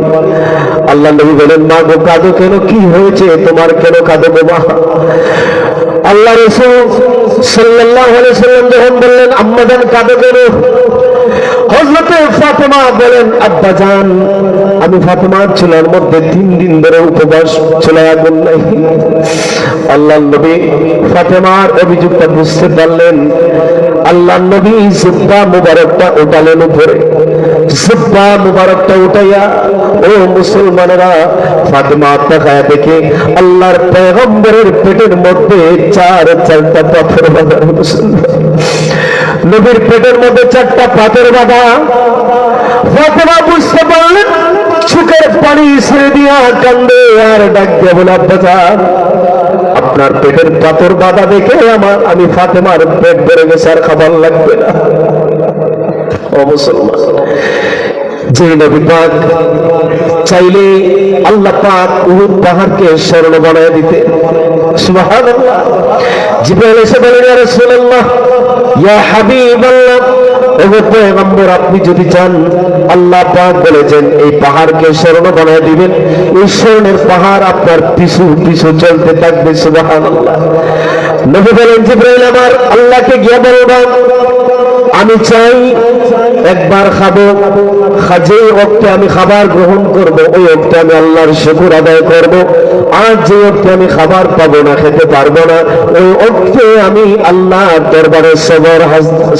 আল্লাহর নবী বলেন, মা গো, কাঁদো কেন? কি হয়েছে তোমার? কেন কাঁদো গো মা? আল্লাহ রাসূল সাল্লাল্লাহু আলাইহি সাল্লাম যখন বললেন, আম্মা জান কাঁদো কেন? হযরতে ফাতেমা বলেন, আব্বা জান, আমি ফাতেমার চুলার মধ্যে 3 দিন ধরে উপবাস, চুলায় আগুন নাই। আল্লাহর নবী ফাতেমার অভিযোগটা বুঝতে পারলেন। আল্লাহর নবী জুব্বা মুবারকটা উঠালেন উপরে। জুব্বা মুবারকটা উঠাইয়া, ও মুসলমানেরা, ফাতেমা তাকায়া দেখে আল্লাহর পয়গম্বরের পেটের মধ্যে 4টা পাথর বাঁধা। নবীর পেটের মধ্যে 4টা পাথর বাঁধা। ফাতেমা বুঝতে পারলেন, চোখের পানি ছেড়ে দিয়া কান্দে আর ডাক দিয়ে বলে, আব্বাজান, আপনার পেটের পাথর বাঁধা দেখে আমি ফাতেমার পেট ভরে গেছে, আর খাবার লাগবে না। ও মুসলমান, যে নবী পাক চাইলে আল্লাহ পাক উহুদ পাহাড়কে স্বর্ণ বানায় দিতে। সুবহানাল্লাহ। জিবরাইল এসে বলেন, ইয়া রাসূলুল্লাহ, ইয়া হাবিবাল্লাহ, ও ওগো পয়গম্বর, আপনি যদি চান, আল্লাহ পাক বলেছেন এই পাহাড়কে স্বর্ণ বানায় দিবেন, এই স্বর্ণের পাহাড় আপনার পিছু পিছু চলতে থাকবে। সুবহানাল্লাহ। নবী বলেন, জিবরাইল আমার আল্লাহকে গিয়ে বলবো, আমি চাই একবার খাবো, যেই ওক্তে আমি খাবার গ্রহণ করব ওই ওক্তে আমি আল্লাহর শুকর আদায় করব। আর যে ওক্তে আমি খাবার পাবো না, খেতে পারবো না, ওই ওক্তে আমি আল্লাহর দরবারে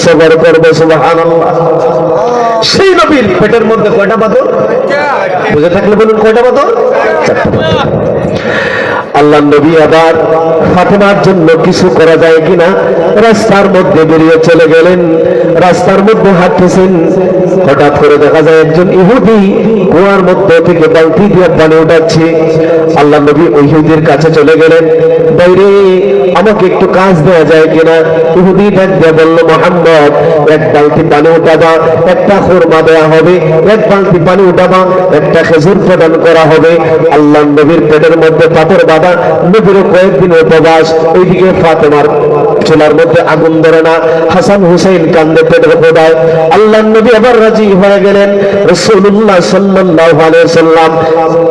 সবর করবো। সুবহানাল্লাহ। সেই নবীর পেটের মধ্যে কয়টা পাথর? বুঝে থাকলে বলুন, কয়টা পাথর? চারটা পাথর। আল্লাহ নবী আবার ফাতেমার জন্য কিছু করা যায় কিনা রাস্তার মধ্যে বেরিয়ে চলে গেলেন। রাস্তার মধ্যে হাঁটতেছেন, হঠাৎ করে দেখা যায় একজন ইহুদি কুয়ার মধ্যে থেকে বালতি দিয়ে পানি উঠাচ্ছে। আল্লাহ নবী ওই ইহুদির কাছে চলে গেলেন, বাইরে আমাকে একটু কাজ দেওয়া যায় কিনা? ইহুদি ডাক দিয়ে বলল, মুহাম্মদ, এক বালতি পানি উঠাবা, একটা খুরমা দেওয়া হবে, এক বালতি পানি উঠাবা, একটা খেজুর প্রদান করা হবে। আল্লাহ নবীর পেটের মধ্যে পাথর বাঁধা, নবীর কয়েকদিন উপবাস, ওইদিকে ফাতেমার চুলার মধ্যে আগুন ধরে না, হাসান হুসাইন কান্দে পেটের খোদায়। আল্লাহ নবী আবার রাজি হয়ে গেলেন। রাসূলুল্লাহ সাল্লাল্লাহু আলাইহি ওয়াসাল্লাম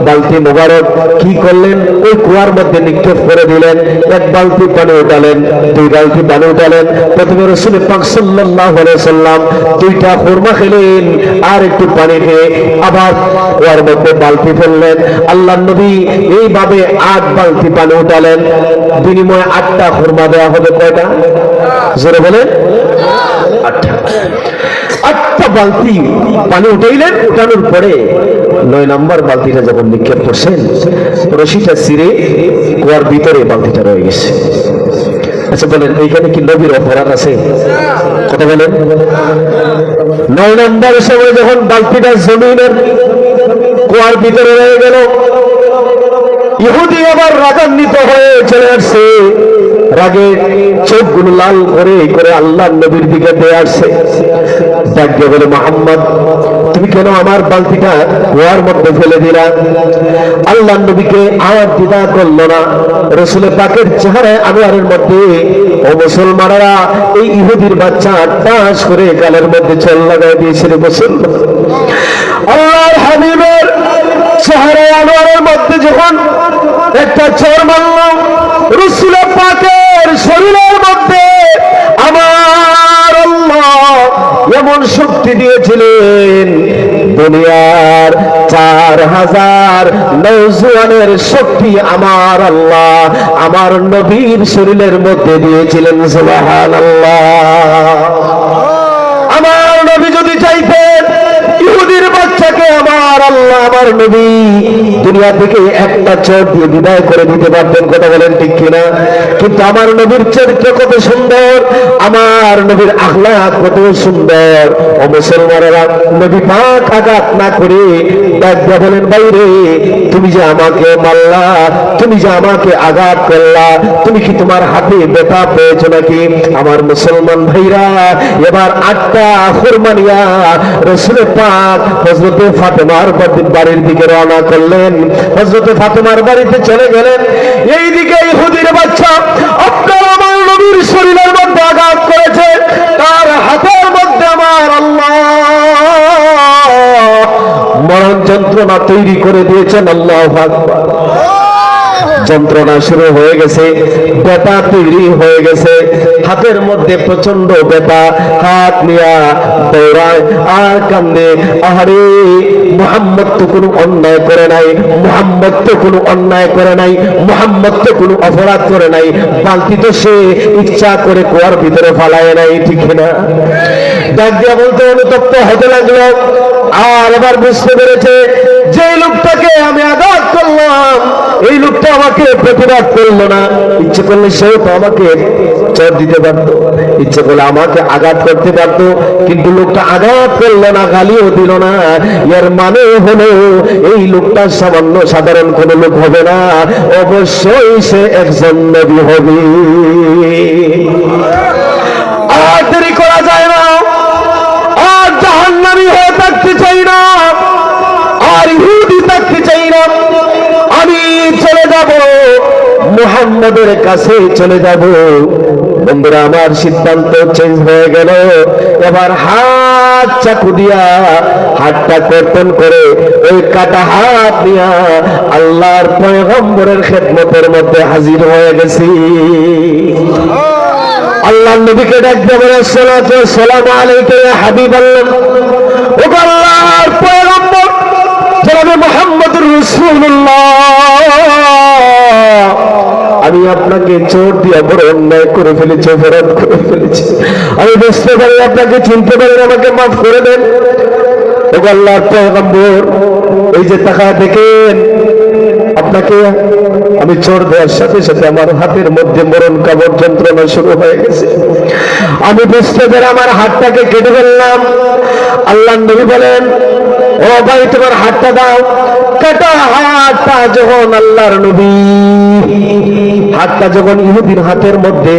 বালতি মোবারক কি করলেন? ওই কুয়ার মধ্যে নিক্ষেপ করে দিলেন। এক বালতি পানি উঠালেন, দুই বালতি পানি উঠালেন। প্রথমে রাসূল পাক সাল্লাল্লাহু আলাইহি ওয়াসাল্লাম দুইটা খুরমা খেলেন, আর একটু পানি খেয়ে আবার কুয়ার মধ্যে বালতি ফেললেন। আল্লাহ নবী এইভাবে 8 বালতি পানি উঠালেন। বিনিময়ে 8টা খুরমা দেওয়া হবে। কয়টা? জোরে বলেন। 8টা বালতি পানি উঠাইলেন। উঠানোর পরে 9 নম্বর বালতিটা যখন নিক্ষেপ করছেন, রশিটা ছিঁড়ে কুয়ার ভিতরে বালতিটা রয়ে গেছে। আচ্ছা বলেন, এইখানে কি নবীর অপরাধ আছে? কথা বলেন। 9 নম্বর সময় যখন বালতিটা জমিনের কুয়ার ভিতরে রয়ে গেল, ইহুদি আবার রাগান্বিত হয়ে চলে আসছে। রাগে চোখগুলো লাল করে করে আল্লাহ নবীর দিকে দিয়ে আসছে। ডাক দিয়ে বলে, মুহাম্মদ, তুমি কেন আমার বালতিটা কুয়ার মধ্যে ফেলে দিলা? আল্লাহ নবীকে আর দ্বিধা করলো না। রাসূল পাকের চেহারায় আনোয়ারের মধ্যে, ও মুসলমানেরা, এই ইহুদির বাচ্চা টাস করে গালের মধ্যে চল লাগাই দিয়েছে। রে মুসলমান, আল্লাহর হাবিবের চেহারায় আনোয়ারের মধ্যে যখন একটা চর মারল, রাসূল পাকের শরীরের মধ্যে আমার আল্লাহ এমন শক্তি দিয়েছিলেন, দুনিয়ার 4000 নওজোয়ানের শক্তি আমার আল্লাহ আমার নবীর শরীরের মধ্যে দিয়েছিলেন। সুবহানাল্লাহ। আমার নবী যদি চাইতেন, ইহুদির বাচ্চাকে আমার আল্লাহ আমার নবী দুনিয়া থেকে একটা চোট দিয়ে বিদায় করে দিতে পারতেন। কথা বলেন ঠিক কিনা? কিন্তু আমার নবীর চরিত্র কত সুন্দর, আমার নবীর আখলাক কত সুন্দর। ও মুসলমানেরা, নবী পাক আঘাত না করে ডাক দিয়ে বলেন, বাইরে তুমি যে আমাকে মারলা, তুমি যে আমাকে আঘাত করলা, তুমি কি তোমার হাতে ব্যথা পেয়েছো নাকি? আমার মুসলমান ভাইরা এবার 8টা খুরমা নিয়া রাসূল পাক হযরতে ফাতেমার বাড়ির দিকে রওনা করলেন। হযরতে ফাতেমার বাড়িতে চলে গেলেন। এইদিকে ইহুদির বাচ্চা আপনার আমার নবীর শরীরের মধ্যে আঘাত করেছে, তার হাতের মধ্যে আমার আল্লাহ মরণ যন্ত্রণা তৈরি করে দিয়েছেন। আল্লাহু আকবার। যন্ত্রণা শুরু হয়ে গেছে, ব্যথা তৈরি হয়ে গেছে, হাতের মধ্যে প্রচন্ড ব্যথা। হাত নিয়া দৌড়ায় আর কান্দে, আহারে মুহাম্মদ তো কোনো অন্যায় করে নাই, মুহাম্মদ তো কোনো অন্যায় করে নাই, মুহাম্মদ তো কোনো অপরাধ করে নাই, বালতি তো সে ইচ্ছা করে কুয়ার ভিতরে ফালায় নাই, ঠিক না? ডাক দিয়া বলতে অনুতপ্ত হতে লাগলো। আর এবার বুঝতে পেরেছে, যে লোকটাকে আমি আঘাত করলাম, এই লোকটা আমাকে প্রতিবাদ করলো না। ইচ্ছে করলে সেও তো আমাকে চর দিতে পারত, ইচ্ছে করলে আমাকে আঘাত করতে পারত, কিন্তু লোকটা আঘাত করলো না, গালিও দিল না। এর মানে হলো এই লোকটা সামান্য সাধারণ কোনো লোক হবে না, অবশ্যই সে একজন নবী হবে। আর দেরি করা যায় না, আর জাহান্নামী হয়ে থাকতে চাই না, আর ইহুদি থাকতে চাই না। আমি চলে যাব মুহাম্মদের কাছে চলে যাব। বন্ধুরা আমার সিদ্ধান্ত চেঞ্জ হয়ে গেল। এবার হাত চাকু দিয়া হাতটা কর্তন করে ওই কাটা হাত দিয়া আল্লাহর পয়গম্বরের খেদমতের মধ্যে হাজির হয়ে গেছি। আল্লাহ নবীকে ডাক দিয়ে বলে সালাতু সালামু আলাইকা ইয়া হাবিবাল্লাহ। ও আল্লাহর পয়গম্বর জনাবে মুহাম্মদুর রাসূলুল্লাহ, আমি আপনাকে চোর দিয়ে বড় অন্যায় করে ফেলেছি, অপরাধ করে ফেলেছি। আমি বুঝতে পারি, আপনাকে চিনতে পারি, আমাকে মাফ করে দেন। ও আল্লাহর পয়গম্বর, এই যে তাকায় দেখেন, আপনাকে আমি চোর দেওয়ার সাথে সাথে আমার হাতের মধ্যে মরণ কামড় যন্ত্রণা শুরু হয়ে গেছে। আমি বুঝতে পেরে আমার হাতটাকে কেটে ফেললাম। আল্লাহ নবী বলেন, ও ভাই তোমার হাতটা দাও। কাটা হাতটা যখন আল্লাহর নবী হাতটা যখন ইহুদির হাতের মধ্যে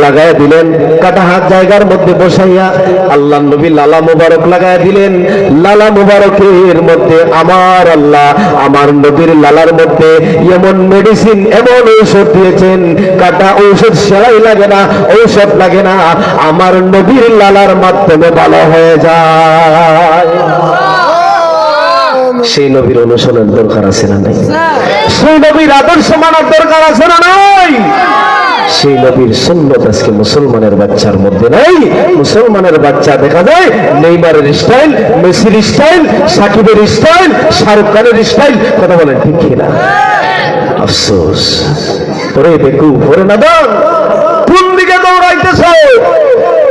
লাগায় দিলেন, কাটা হাত জায়গার মধ্যে বসাইয়া আল্লাহ নবী লালা মুবারক লাগায় দিলেন। লালা মুবারকের মধ্যে আমার আল্লাহ আমার নবীর লালার মধ্যে এমন মেডিসিন, এমন ঔষধ দিয়েছেন, কাটা ঔষধ সেলাই লাগে না, ঔষধ লাগে না, আমার নবীর লালার মাধ্যমে ভালো হয়ে যায়। সেই নবীর অনুসরণের দরকার আছে না নাই? সেই নবীর আদর্শ মানার দরকার আছে না নাই? সেই নবীর সুন্নত আজকে মুসলমানের বাচ্চার মধ্যে নাই। মুসলমানের বাচ্চা দেখা যায় নেইমারের স্টাইল, মেসির স্টাইল, সাকিবের স্টাইল, শাহরুখ খানের স্টাইল। কথা বলেন ঠিক কিনা? আফসোস। ওরে দেখু, ওরে নাদান, কোন দিকে দৌড়াইতেছ?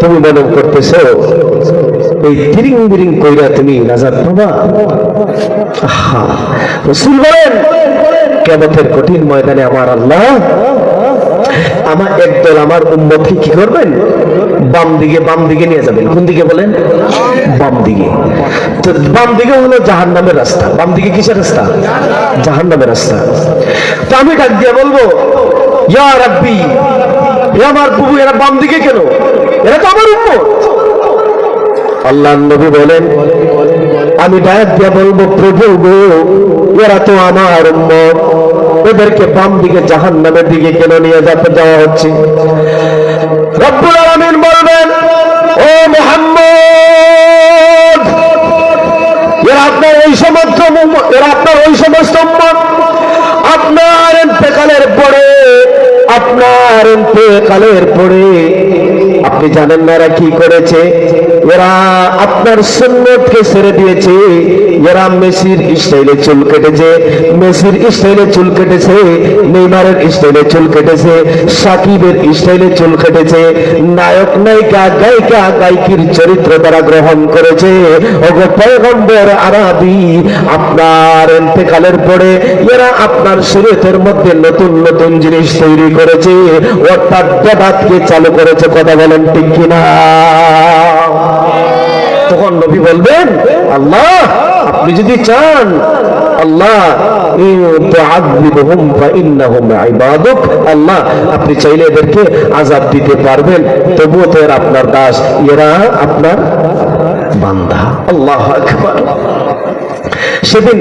তুমি মনে করতেছ এই তিরিং বিরিং কইরা তুমি নাজাত পাবা? রাসূল বলেন, কিয়ামতের কঠিন ময়দানে আমার আল্লাহ আমার একদল আমার উম্মতকে কি করবেন? বাম দিকে নিয়ে যাবেন। কোন দিকে বলেন? বাম দিকে। তো বাম দিকে হলো জাহান্নামের রাস্তা। বাম দিকে কিসের রাস্তা? জাহান্নামের রাস্তা। তো আমি ডাক দিয়ে বলবো, ইয়া রাব্বি, আমার প্রভু, এরা বাম দিকে কেন? এরা তো আমার উম্মত। আল্লাহ নবী বলেন, আমি ডাক দিয়ে বলবো, প্রভু গো, এরা তো আমার উম্মত, এদেরকে বাম দিকে জাহান্নামের দিকে কেন নিয়ে যাওয়া হচ্ছে? রব্বুল আলামিন বলবেন, ও মুহাম্মদ, এরা আপনার ওই সমস্ত উম্মত, আপনার ইন্তেকালের পরে আপনি জানেন না এরা কি করেছে? এরা আপনার সুন্নতকে ছেড়ে দিয়েছে। এরা মেসির স্টাইলে চুল কেটেছে, নেইমারের স্টাইলে চুল কেটেছে, সাকিবের স্টাইলে চুল কেটেছে, নায়ক নায়িকা গায়িকার চরিত্র তারা গ্রহণ করেছে। ওগো পয়গম্বর আরবি, আপনার ইন্তেকালের পরে এরা আপনার শরীয়তের মধ্যে নতুন নতুন জিনিস তৈরি করেছে, অর্থাৎ বেদাতকে চালু করেছে। কথা বলেন ঠিক কিনা? তখন নবী বলবেন, আল্লাহ আপনি যদি চান, আল্লাহ আল্লাহ আপনি চাইলে এদেরকে আযাব দিতে পারবেন, তবুও তো এরা আপনার দাস, এরা আপনার বান্দা। আল্লাহু আকবার। সেদিন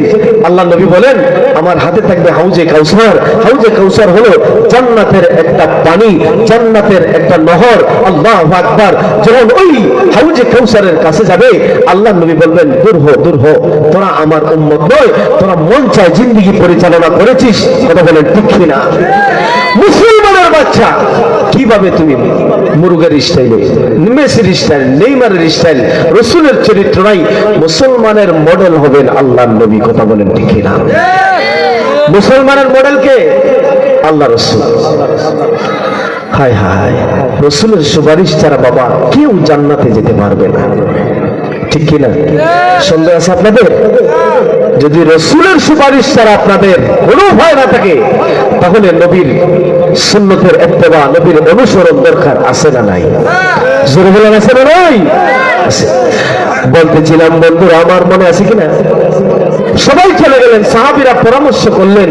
আল্লাহ নবী বলেন, আমার হাতে থাকবে হাউজে কাউসার। হাউজে কাউসার হলো জান্নাতের একটা পানি, জান্নাতের একটা নহর। আল্লাহু আকবার। যখন ওই হাউজে কাউসারের কাছে যাবে, আল্লাহ নবী বলবেন, দূর হো, তোরা আমার উম্মত নয়, তোরা মন চায় জিন্দেগি পরিচালনা করেছিস। কথা বলেন ঠিক কিনা? মুসলমানের বাচ্চা, কিভাবে তুমি মুরগের স্টাইলে, মেসির স্টাইল, নেইমারের স্টাইল, রাসূলের চরিত্র নাই? মুসলমানের মডেল হবেন আল্লাহর নবী। কথা বলেন ঠিক কিনা? মুসলমানের মডেল কে? আল্লাহ রাসূল। হায় হায়, রাসূলের সুপারিশ ছাড়া বাবা কেউ জান্নাতে যেতে পারবে না। ঠিক কিনা? সন্দেহ আছে আপনাদের? যদি রাসূলের সুপারিশ ছাড়া আপনাদের কোনো ভয় না থাকে, তাহলে নবীর সুন্নতের ইত্তেবা, নবীর অনুসরণ দরকার আছে না নাই? জোরে বলেন আছে না নাই? আছে। বলতেছিলাম বন্ধুরা, আমার মনে আছে কিনা, সবাই চলে গেলেন, সাহাবীরা পরামর্শ করলেন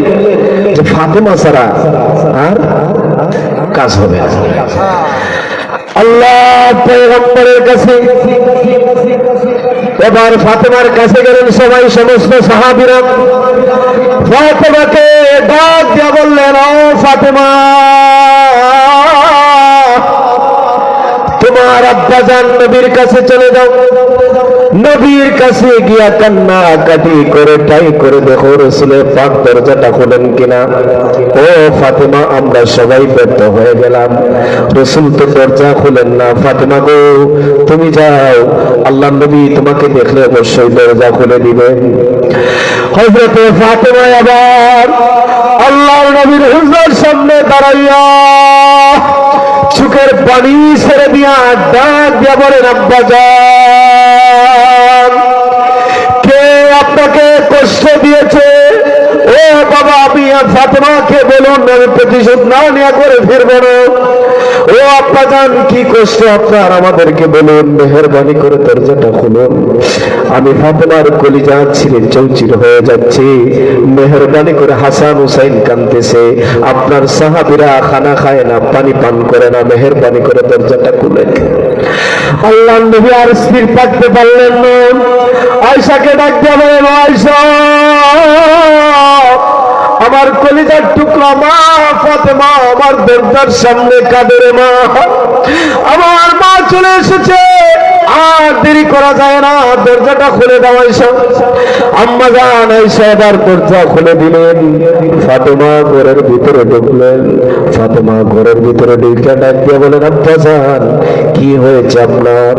যে ফাতেমা ছাড়া আর কাজ হবে না। আল্লাহ পয়গম্বরের কাছে এবার ফাতেমার কাছে গেলেন সবাই, সমস্ত সাহাবীরা। ফাতেমাকে ডাক দিয়া বললেন, ও ফাতেমা, তোমার আব্বাজান নবীর কাছে চলে যাও, নবীর কাছে গিয়া কান্না কাটি করে টাই করে দেখো রাসূলের পাক দরজাটা খুলেন কিনা। ও ফাতেমা, আমরা সবাই ব্যর্থ হয়ে গেলাম, রাসূল তো দরজা খুলেন না। ফাতেমা গো, তুমি যাও, আল্লাহর নবী তোমাকে দেখলে অবশ্যই দরজা খুলে দিবেন। হযরত ফাতেমা আবার আল্লাহর নবীর হুজুর সামনে দাঁড়াইয়া চোখের পানি ছেড়ে দিয়া ডাক দিয়া বলেন, আব্বাজান, কে আপনাকে কষ্ট দিয়েছে? ও বাবা, আমি ফাতেমাকে বলুন, আমি প্রতিশোধ না নেওয়া করে ফিরবো না। ও আব্বাজান, কি কষ্ট আপনার আমাদেরকে বলুন, মেহেরবানি করে দরজাটা খুলুন। আমি ফাতেমার কলিজা ছিঁড়ে চৌচির হয়ে যাচ্ছি, মেহেরবানি করে। হাসান হুসাইন কাঁদতেছে, আপনার সাহাবীরা খানা খায় না, পানি পান করে না, মেহেরবানি করে দরজাটা খুলেন। আল্লাহর নবী আর স্থির থাকতে পারলেন না, আয়েশাকে ডাক দিয়ে বলেন, আয়েশা, আমার কলিজার টুকরা মা ফাতেমা আমার দরজার সামনে কাঁদে রে মা, আমার মা চলে এসেছে, আর দেরি করা যায় না, দরজাটা খুলে দাও আয়েশা। আম্মা জান আয়েশা এবার দরজা খুলে দিলেন। ফাতেমা ঘরের ভিতরে ঢুকলেন। ফাতেমা ঘরের ভিতরে ঢুকে ডাক দিয়ে বলেন, আব্বা জান, কি হয়েছে আপনার?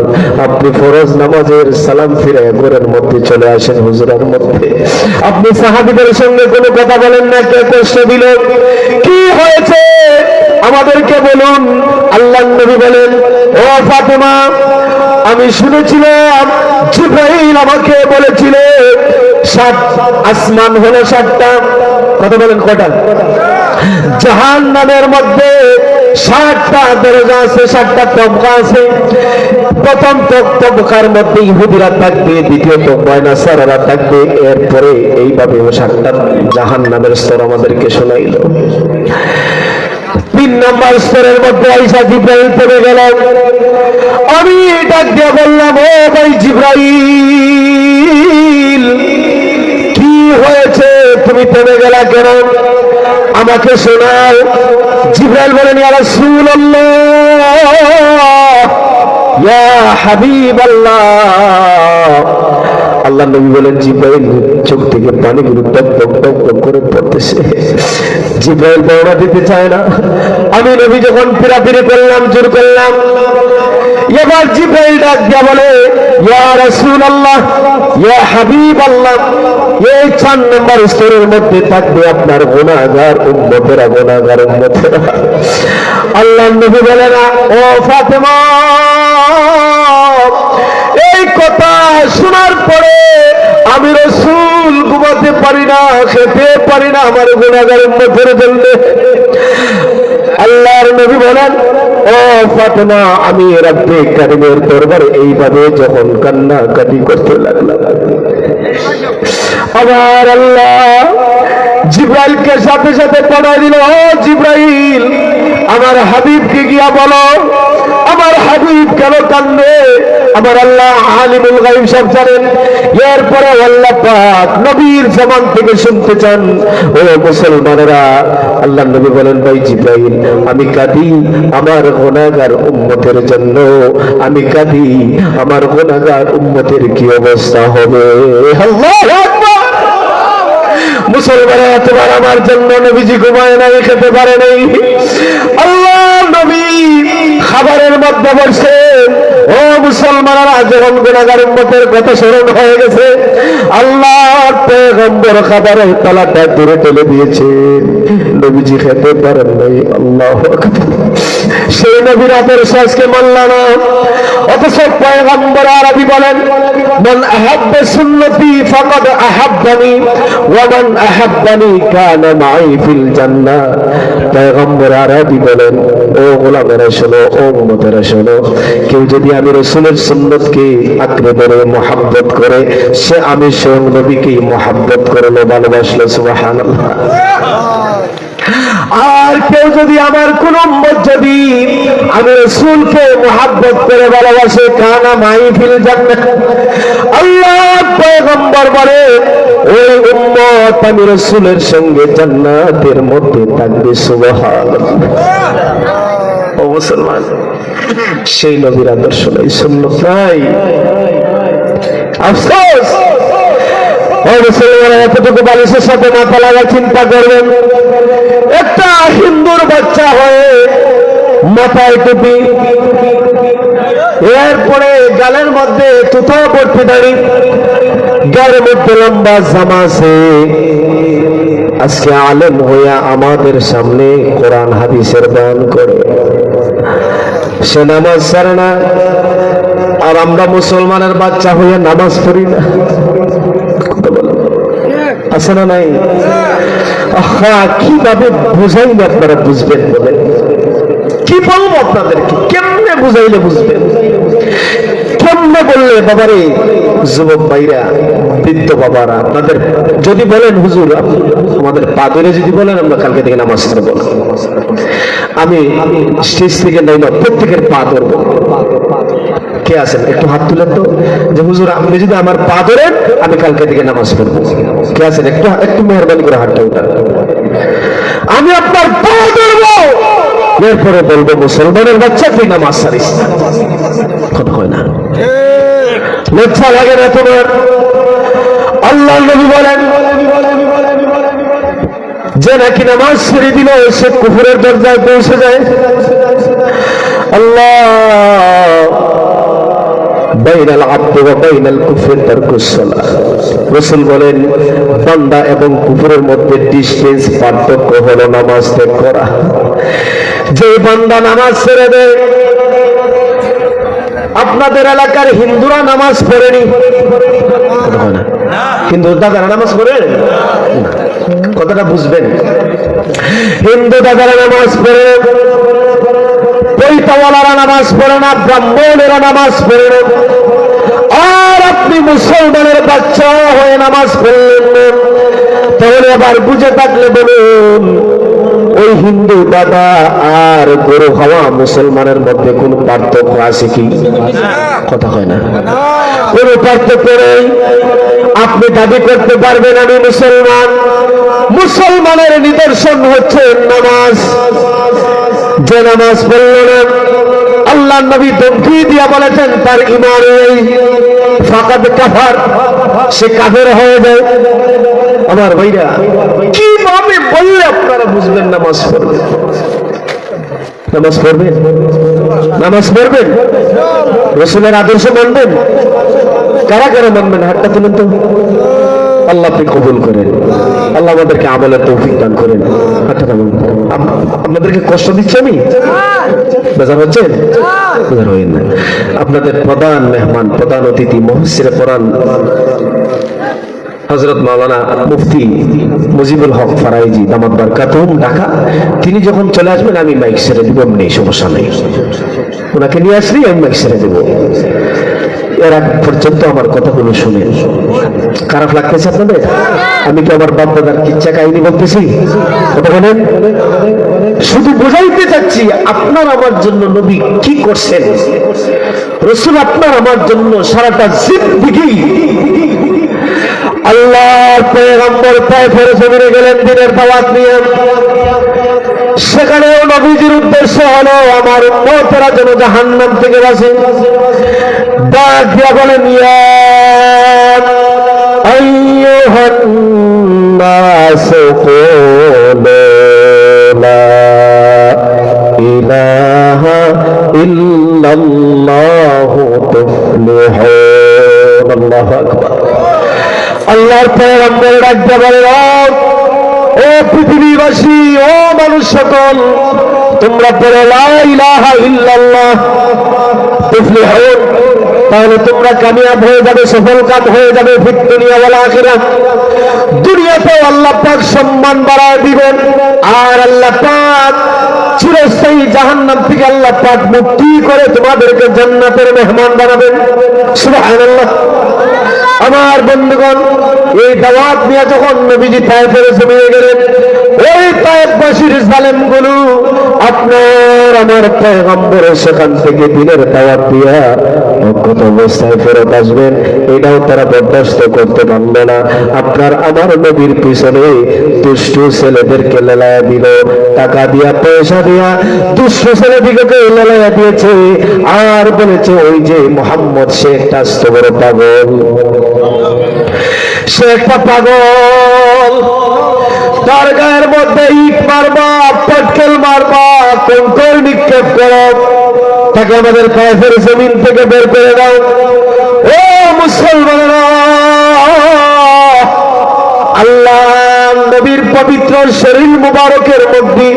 আপনি ফরজ নামাজের সালাম ফিরে ঘরের মধ্যে চলে আসেন, হুজুরের মধ্যে আপনি সাহাবীদের সঙ্গে কোনো কথা বলেন না, কে কষ্ট দিল? কি হয়েছে আমাদেরকে বলুন। আল্লাহর নবী বলেন, ও ফাতেমা, আমি শুনেছিলাম জিবরাইল আমাকে বলেছিল 7 আসমান হলো 7টা। কথা বলেন, কটা? জাহান্নামের মধ্যে 7টা দরজা আছে, 7টা তবকা আছে। প্রথম তবকার মধ্যে ইহুদিরা থাকবে, দ্বিতীয় তবকায় নাসারারা থাকবে, এরপরে এইভাবে 7টা জাহান্নামের স্তর আমাদেরকে শোনাইল। 3 নম্বর স্তরের মধ্যে আয়েশা জিবরাইল থেমে গেল। আমি ডাক দিয়ে বললাম, ও ভাই জিবরাইল, কি হয়েছে, তুমি থেমে গেলা কেন? আমাকে শোনাও। জিবরাইল বলেন, ইয়া রাসূলুল্লাহ, ইয়া হাবিবাল্লাহ। আল্লাহ নবী বলেন, জিবরাইল চোখ থেকে পানিগুলো টপ টপ টপ টপ করে পড়তেছে। জিবরাইল বর্ণনা দিতে চায় না। আমি নবী যখন ফিরাফিরি করলাম, জোর করলাম, এবার জিবরাইল ডাক দিয়া বলে, ইয়া রাসূলুল্লাহ, ইয়া হাবিবাল্লাহ, এই 4 নম্বর স্তরের মধ্যে থাকবে আপনার গুনাহগার উম্মতেরা, গুনাহগার উম্মতেরা। আল্লাহ নবী বলেন, ও ফাতেমা, এই কথা শোনার পরে আমি রাসূল ঘুমাতে পারি না, খেতে পারি না, আমার গুনাহগার উম্মতের জন্য। আল্লাহর নবী বলেন, ও ফাতেমা, আমি রব্বে কারীমের দরবারে এইভাবে যখন কান্নাকাটি করতে লাগলাম, আবার আল্লাহ জিবরাইলকে সাথে সাথে পড়াই দিল, ও জিবরাইল, আমার হাবিবকে গিয়া বলো, আমার হাবিব কেন কান্দে? আমার আল্লাহ আলিমুল গায়ব সব জানেন। এরপরে আল্লাহ পাক নবীর জবান থেকে শুনতে চান। ও মুসলমানেরা, আল্লাহ নবী বলেন, ভাই জিবরাইল, আমি কাঁদি আমার গুনাহগার উম্মতের জন্য, আমি কাঁদি আমার গুনাহগার উম্মতের কি অবস্থা হবে। আল্লাহু আকবার। মুসলমানেরা, তোমার আমার জন্য নবীজি ঘুমায় নাই, খেতে পারে নাই। আল্লাহ নবী খাবারের মধ্যে বসেন। ও মুসলমানেরা, যখন গুনাহগার উম্মতের কথা স্মরণ হয়ে গেছে, আল্লাহর পয়গম্বর খাবারের তালাটা দূরে ঠেলে দিয়েছেন, নবীজি খেতে পারেন নাই। আল্লাহু আকবার। সেই নবীর আদর্শ আজকে মানল না, অথচ পয়গম্বর আরবি বলেন, মান আহাব্বা সুন্নতি ফাকাদ আহাব্বানি ওয়া মান আহাব্বানি কানা মাই ফিল জান্নাহ। পয়গম্বর আরবি বলেন, ও গোলামেরা শোনো, ও উম্মতেরা শোনো, কেউ যদি আমি রাসূলের সুন্নতকে আঁকড়ে ধরে মহব্বত করে, সে আমি স্বয়ং নবীকেই মহব্বত করলো, ভালোবাসলো। সুবহানাল্লাহ। আর কেউ যদি আমার কোন উম্মত যদি আমি রাসূলকে মুহাব্বত করে ভালোবাসে কানা মাই ফিল জান্নাহ। আল্লাহর পয়গম্বর বলে ওই উম্মত আমি রাসূলের সঙ্গে জান্নাতের মধ্যে থাকবে। সুবহানাল্লাহ। ও মুসলমান, সেই নবীর আদর্শ নাই, সুন্নাত নাই। আফসোস ও মুসলমান, এতটুকু বালিশের সাথে মাথা লাগা চিন্তা করবেন। একটা হিন্দুর বাচ্চা হয়ে মাথায় টুপি, এরপরে গালের মধ্যে তুতো পড়তে দাঁড়ি, গালের মধ্যে লম্বা জামা আছে, আজকে আলেম হইয়া আমাদের সামনে কোরআন হাদিসের বয়ান করে, সে নামাজ ছাড়ে না। আর আমরা মুসলমানের বাচ্চা হইয়া নামাজ পড়ি না। আছে না নাই? কিভাবে বুঝাইলে আপনারা বুঝবেন বলেন? কি বলবো আপনাদেরকে? কেমনে বুঝাইলে বুঝবেন? কেমনে বললে? বাবারে, যুবক ভাইরা, বৃদ্ধ বাবারা, আপনাদের যদি বলেন হুজুর আমাদের পা ধরে যদি বলেন আমরা কালকে থেকে নামাজ পড়বো, আমি স্টেজ থেকে নাই না, প্রত্যেকের পা ধরবো। কে আছেন একটু হাত তুলেন তো, যে হুজুর আপনি যদি আমার পা ধরেন আমি কালকে থেকে নামাজ পড়বো। কে আছেন একটু একটু মেহরবানি করে হাতটা উঠান। আমি আপনার পা ধরবো, এরপরে বলবো মুসলমানের বাচ্চা তুই নামাজ ছাড়িস। কথা হয় না? লজ্জা লাগে না তোমার? আল্লাহ নবী বলেন যে নাকি নামাজ ছেড়ে দিল সে কুফরের দরজায় পৌঁছে যায়। আল্লাহ বাইনাল আবদি ওয়া বাইনাল কুফরি তারকুস সালাহ। রাসূল বলেন বান্দা এবং কুফরের মধ্যে ডিসটেন্স, পার্থক্য হলো নামাজ ত্যাগ করা। যে বান্দা নামাজ ছেড়ে দেয়, আপনাদের এলাকার হিন্দুরা নামাজ পড়েনি, হিন্দু দাদারা নামাজ পড়ে, কথাটা বুঝবেন। হিন্দু দাদারা নামাজ পড়ে, পৈতাওয়ালারা নামাজ পড়ে না, ব্রাহ্মণেরা নামাজ পড়ে না। আর আপনি মুসলমানের বাচ্চা হয়ে নামাজ পড়লেন না, তাহলে আবার বুঝে থাকলে বলুন ওই হিন্দু দাদা আর গরু খাওয়া মুসলমানের মধ্যে কোন পার্থক্য আছে কি? কথা হয় না? কোন পার্থক্য নেই। আপনি দাবি করতে পারবেন আমি মুসলমান, মুসলমানের নিদর্শন হচ্ছে নামাজ। যে নামাজ পড়ল না, আল্লাহ নবী ধমকি দিয়া বলেছেন তার ঈমান নেই, ফাকাদ কাফার, সে কাফের হয়ে যায়। আমার ভাইরা, কিভাবে বললে আপনারা বুঝবেন নামাজ পড়বেন? নামাজ পড়বেন, নামাজ পড়বেন, রাসূলের আদর্শ মানবেন। কারা কারা মানবেন? হাতটা তুলেন তো। আল্লাহ আপনি কবুল করেন, আল্লাহ আমাদেরকে আমলের তৌফিক দান করেন। হাতটা নামান। আপনাদেরকে কষ্ট দিচ্ছি আমি? বেজার হচ্ছেন? বেজার হইেন না। আপনাদের প্রধান মেহমান, প্রধান অতিথি, মুফাসসিরে কোরআন হযরত মাওলানা মুফতি মুজিবুল হক ফারাইজি দামাত বারকাতুহুম ঢাকা, তিনি যখন চলে আসবেন আমি মাইক ছেড়ে দিব, এমনি সমস্যা নেই। ওনাকে নিয়ে আসলেই আমি মাইক ছেড়ে দেবো। এর আগ পর্যন্ত আমার কথাগুলো শুনেন। খারাপ লাগতেছে আপনাদের? আমি কি আমার বাপ দাদার কিচ্ছা কাহিনী বলতেছি? কথা বলেন। শুধু বোঝাইতে চাচ্ছি আপনার আমার জন্য নবী কি করছেন। রাসূল আপনার আমার জন্য সারাটা জিন্দেগি, আল্লাহর পয়গম্বর তায়েফের জমিনে গেলেন দিনের দাওয়াত নিয়ে। সেখানেও নবীজির উদ্দেশ্য হলো আমার উম্মতেরা যেন জাহান্নাম থেকে বাঁচে। ডাক দিয়া বলেন, ইয়া আইয়ুহান নাস কুলু লা ইলাহা ইল্লাল্লাহু তুফলিহুন। আল্লাহু আকবার। আল্লাহর পয়গম্বর ডাক দিয়া বলেন, ও পৃথিবীবাসী, ও মানুষ সকল, তোমরা বলো লা ইলাহা ইল্লাল্লাহ তুফলিহুন, তাহলে তোমরা কামিয়াব হয়ে যাবে, সফল কাম হয়ে যাবে ফিদ দুনিয়া ওয়াল আখিরাহ। দুনিয়াতেও আল্লাহ পাক সম্মান বাড়ায় দিবেন, আর আল্লাহ পাক চিরস্থায়ী জাহান্নাম থেকে আল্লাহ পাক মুক্তি করে তোমাদেরকে জান্নাতের মেহমান বানাবেন। সুবহানাল্লাহ। আমার বন্ধুগণ, এই দাওয়াত নিয়ে যখন নবীজি তায়েফের জমিনে গেলেন, ওই তায়েফবাসীর জালেমগুলো আপনার আমার পয়গম্বর সেখান থেকে দিনের দাওয়াত দিয়া অজ্ঞত অবস্থায় ফেরত আসবেন, এটাও তারা বরদাস্ত করতে পারবে না। আপনার আমার নবীর পিছনে দুষ্ট ছেলেদেরকে লেলায়া দিল, টাকা দিয়া পয়সা দিয়া দুষ্ট ছেলেদিকে লেলায়া দিয়েছে, আর বলেছে ওই যে মোহাম্মদ সে একটা আস্ত বড় পাগল, সে একটা পাগল, তার গায়ের মধ্যে ইট মারবা, পাটকেল মারবা, কঙ্কর নিক্ষেপ করো, তাকে আমাদের কাফের জমিন থেকে বের করে দাও। ও মুসলমানেরা, আল্লাহ নবীর পবিত্র শরীর মুবারকের মধ্যে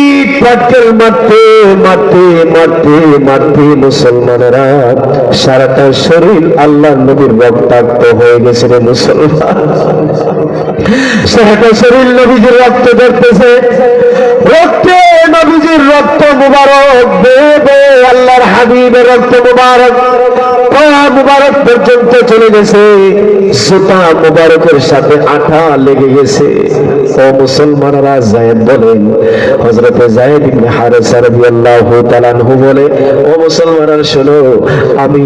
ইট পাটকেল মারতে মারতে মারতে মারতে মুসলমানেরা সারাটা শরীর আল্লাহ নবীর রক্তাক্ত হয়ে গেছে রে মুসলমান। সারাটা শরীর নবীজির রক্ত ধরতেছে, রক্তে নবীজির রক্ত মুবারক, বেবে আল্লাহর হাবিবের রক্ত মুবারক পা মুবারক পর্যন্ত চলে গেছে, জুতা মুবারকের সাথে আঠা লেগে গেছে। ও মুসলমানরা, যায়েদ বলেন, হযরতে যায়েদ ইবনে হারেসা রাদিয়াল্লাহু তাআলা আনহু বলে, ও মুসলমানরা শোনো, আমি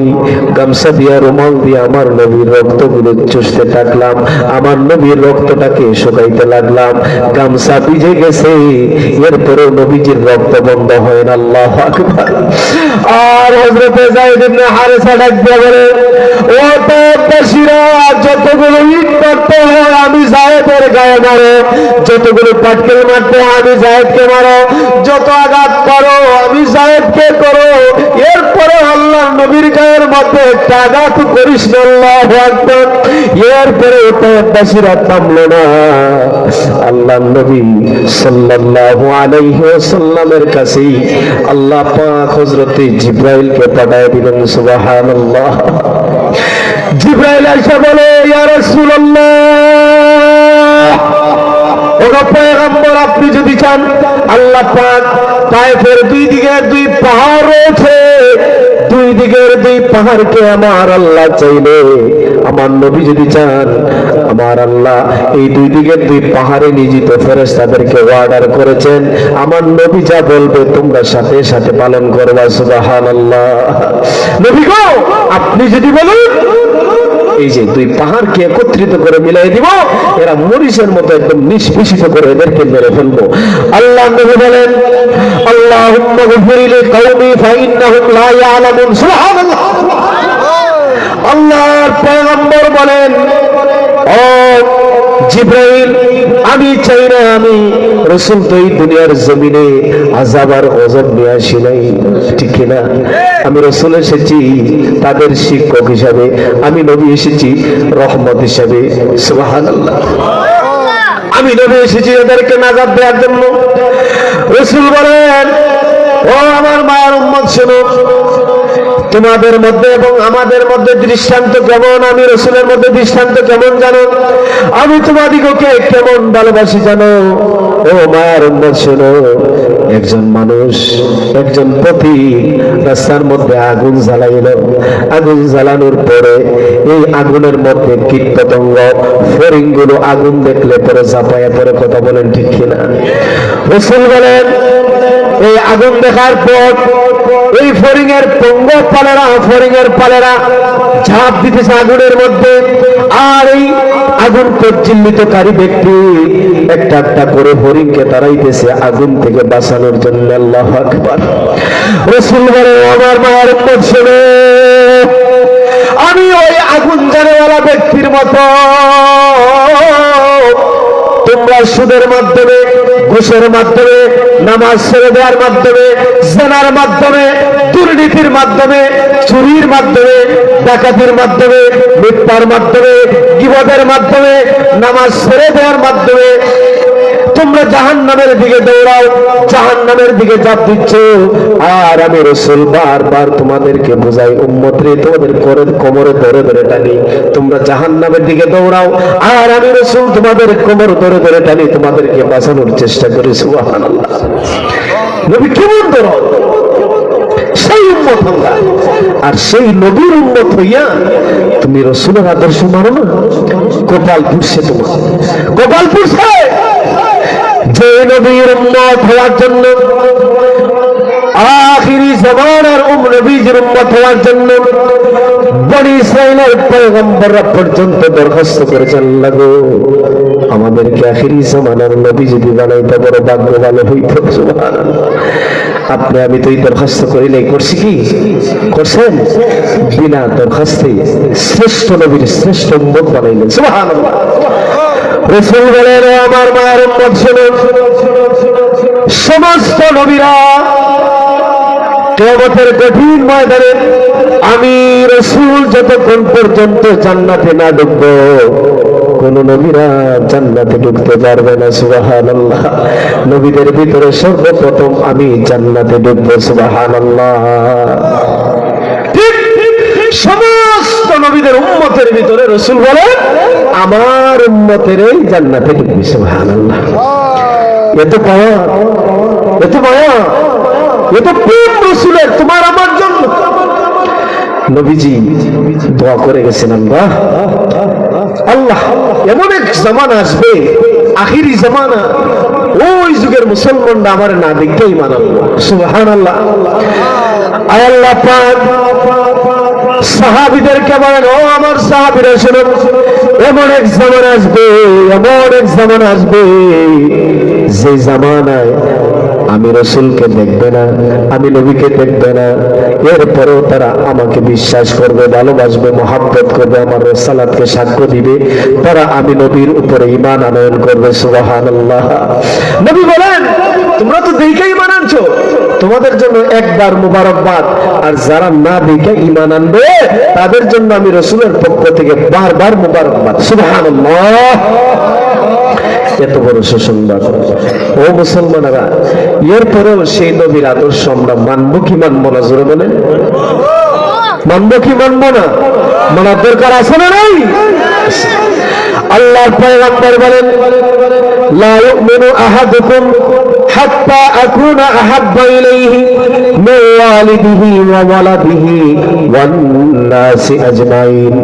গামছা দিয়া রুমাল দিয়ে আমার নবীর রক্তগুলো চুষতে থাকলাম, আমার নবীর রক্তটাকে শুকাইতে লাগলাম, গামছা ভিজে গেছে, এরপরেও নবীজির রক্ত বন্ধ হয় না। আল্লাহু আকবার। আর হযরতে যায়েদ ইবনে হারেসা ডাক দিয়ে বলে, ও তাবাসীরা, যতগুলো ইট মারতে হয় আমি যায়েদের গায়ে মারো, যতগুলো পাটকেল মারতে হয় আমি যায়েদকে মারো, যত আঘাত করো আমি যায়েদকে করো, এরপরে আল্লাহর নবীর গায়ের মধ্যে একটা আঘাত করিস না। আল্লাহু আকবার। এরপরে তাবাসীরা থামলো না, আল্লাহর নবী সাল্লাল্লাহু আলাইহি ওয়াসাল্লামের কাছে আল্লাহ পাক হযরতে জিবরাইলকে পাঠিয়ে দিলেন। সুবহানাল্লাহ। জিবরাইল এসে বলে, ইয়া রাসূলুল্লাহ, ও পয়গম্বর, আপনি যদি চান, আল্লাহ পাক তায়েফের দুই দিকের দুই পাহাড় রয়েছে, দুই দিকের দুই পাহাড়কে আমার আল্লাহ চাইলে, আমার নবী যদি চান, আমার আল্লাহ এই দুই দিকের দুই পাহাড়ে নিয়োজিত ফেরেশতাদেরকে অর্ডার করেছেন, আমার নবী যা বলবে তোমরা সাথে সাথে পালন করবা। সুবহানাল্লাহ। নবী গো, আপনি যদি বলেন এই যে দুই পাহাড়কে একত্রিত করে মিলাই দিব, এরা মরিচের মতো একদম নিষ্পেষিত করে এদেরকে মেরে ফেলবো। আল্লাহ নবী বলেন, আল্লাহুম্মা গফির লিকাওমি ফাইন্নাহুম লা ইয়ালামুন। সুবহানাল্লাহ। আল্লাহর পয়গম্বর বলেন, ও জিবরাইল, আমি চাই না, আমি রাসূল তো এই দুনিয়ার জমিনে আযাব আর গজব নিয়ে আসি নাই, ঠিক না? আমি রাসূল এসেছি তাদের শিক্ষক হিসাবে, আমি নবী এসেছি রহমত হিসাবে। সুবহানাল্লাহ। আমি নবী এসেছি এদেরকে নাজাত দেওয়ার জন্য। রাসূল বলেন, ও আমার মায়ের উম্মত শোনো, তোমাদের মধ্যে এবং আমাদের মধ্যে দৃষ্টান্ত কেমন, আমি রাসূলের মধ্যে দৃষ্টান্ত কেমন জানো, আমি তোমাদিগকে কেমন ভালোবাসি জানো। ও মায়ের উম্মত শোনো, একজন মানুষ, একজন পথিক রাস্তার মধ্যে আগুন জ্বালাইল, আগুন জ্বালানোর পরে এই আগুনের মধ্যে কীটপতঙ্গ ফড়িংগুলো আগুন দেখলে পরে ঝাঁপাইয়া পরে, কথা বলেন ঠিক কিনা? রাসূল বলেন, এই আগুন দেখার পর এই ফড়িংয়ের পালেরা ঝাঁপ দিতেছে আগুনের মধ্যে, আর এই আগুন প্রজ্বলিতকারী ব্যক্তি একটা একটা করে ফড়িংকে তাড়াইতেছে আগুন থেকে বাঁচানোর জন্য। আল্লাহু আকবার। রাসূল বলে, আমার মায়ের উম্মত শোনো, আমি ওই আগুন জানেওয়ালা ব্যক্তির মতো, তোমরা সুদের মাধ্যমে, ঘুষের মাধ্যমে, নামাজ ছেড়ে দেওয়ার মাধ্যমে, জেনার মাধ্যমে, দুর্নীতির মাধ্যমে, চুরির মাধ্যমে, ডাকাতির মাধ্যমে, মিথ্যার মাধ্যমে, গীবতের মাধ্যমে, নামাজ ছেড়ে দেওয়ার মাধ্যমে তোমরা জাহান্নামের দিকে দৌড়াও, জাহান্নামের দিকে ঝাঁপ দিচ্ছ। আর আমি রাসূল বারবার তোমাদেরকে বোঝাই, উম্মত রে, তোমাদের কোমরে ধরে ধরে টানি, তোমরা জাহান্নামের দিকে দৌড়াও, আর আমি রাসূল তোমাদের কোমর ধরে ধরে টানি, তোমাদেরকে বাঁচানোর চেষ্টা করি। সুবহানাল্লাহ। নবী কেমন দরদ, সেই উম্মত আমরা, আর সেই নবীর উম্মত হইয়া তুমি রাসূলের আদর্শ মানো না, কপাল পুড়ছে, তোমার কপাল পুড়ছে। যে নবীর উম্মত হওয়ার জন্য, আখিরি জামানার নবীর উম্মত হওয়ার জন্য বনি ইসরাইলের পয়গম্বররা পর্যন্ত দরখাস্ত করেছেন, আল্লাহ গো আমাদেরকে আখিরি জামানার নবী যদি বানাইতে বড় ভাগ্য ভালো হইত। সুবহানাল্লাহ। আপনি আমি তো এই দরখাস্ত করিলে করছি কি করছেন? বিনা দরখাস্তে শ্রেষ্ঠ নবীর শ্রেষ্ঠ উম্মত বানাইলেন। সুবহানাল্লাহ। রাসূল বলেন, আমার মায়ের উম্মত শুনুন, সমস্ত নবীরা কিয়ামতের কঠিন ময়দানে আমি রাসূল যতক্ষণ পর্যন্ত জান্নাতে না ঢুকব, কোন নবীরা জান্নাতে ঢুকতে পারবে না। সুবহানাল্লাহ। নবীদের ভিতরে সর্বপ্রথম আমি জান্নাতে ঢুকবো। সুবহানাল্লাহ। ঠিক সমস্ত নবীদের উম্মতের ভিতরে রাসূল বলেন আমার উম্মতেরই জান্নাতে ঢুকবে। সুবহানাল্লাহ। এত পাওয়া, এত মায়া, এত প্রেম রাসূলের তোমার আমার জন্য। নবীজি দোয়া করে গেছেন, আল্লাহ আল্লাহ এমন এক জামানা আসবে, আখিরি জামানা, ওই যুগের মুসলমানরা আমার না দেখতেই মানাবো। সুবহানাল্লাহ। আয় আল্লাহ পাক সাহাবীদেরকে বলেন, ও আমার সাহাবীরা শুনুন, এমন এক জামানা আসবে, এমন এক জামানা আসবে যে জামানায় আমি রাসূলকে দেখবে না, আমি নবীকে দেখবে না, এরপরেও তারা আমাকে বিশ্বাস করবে, ভালোবাসবে, মহব্বত করবে, আমার রিসালাতকে সাক্ষ্য দিবে, তারা আমি নবীর উপরে ঈমান আনয়ন করবে। সুবহানাল্লাহ। নবী বলেন, তোমরা তো দেখে ঈমান আনছো, তোমাদের জন্য একবার মুবারকবাদ, আর যারা না দেখে ঈমান আনবে তাদের জন্য আমি রাসূলের পক্ষ থেকে বারবার মুবারকবাদ। সুবহানাল্লাহ। এত বড় সুসংবাদ। ও মুসলমানেরা, এরপরেও সেই নবীর আদর্শ আমরা মানবো কি মানবো না? জোরে বলেন, মানবো কি মানবো না? মানার দরকার আছে না নাই? আল্লাহর পয়গম্বর বলেন, লা ইউমিনু আহাদুকুম হাত্তা আকুনা আহাব্বা ইলাইহি মিন ওয়ালিদিহি ওয়া ওয়ালাদিহি ওয়ান নাসি আজমাইন।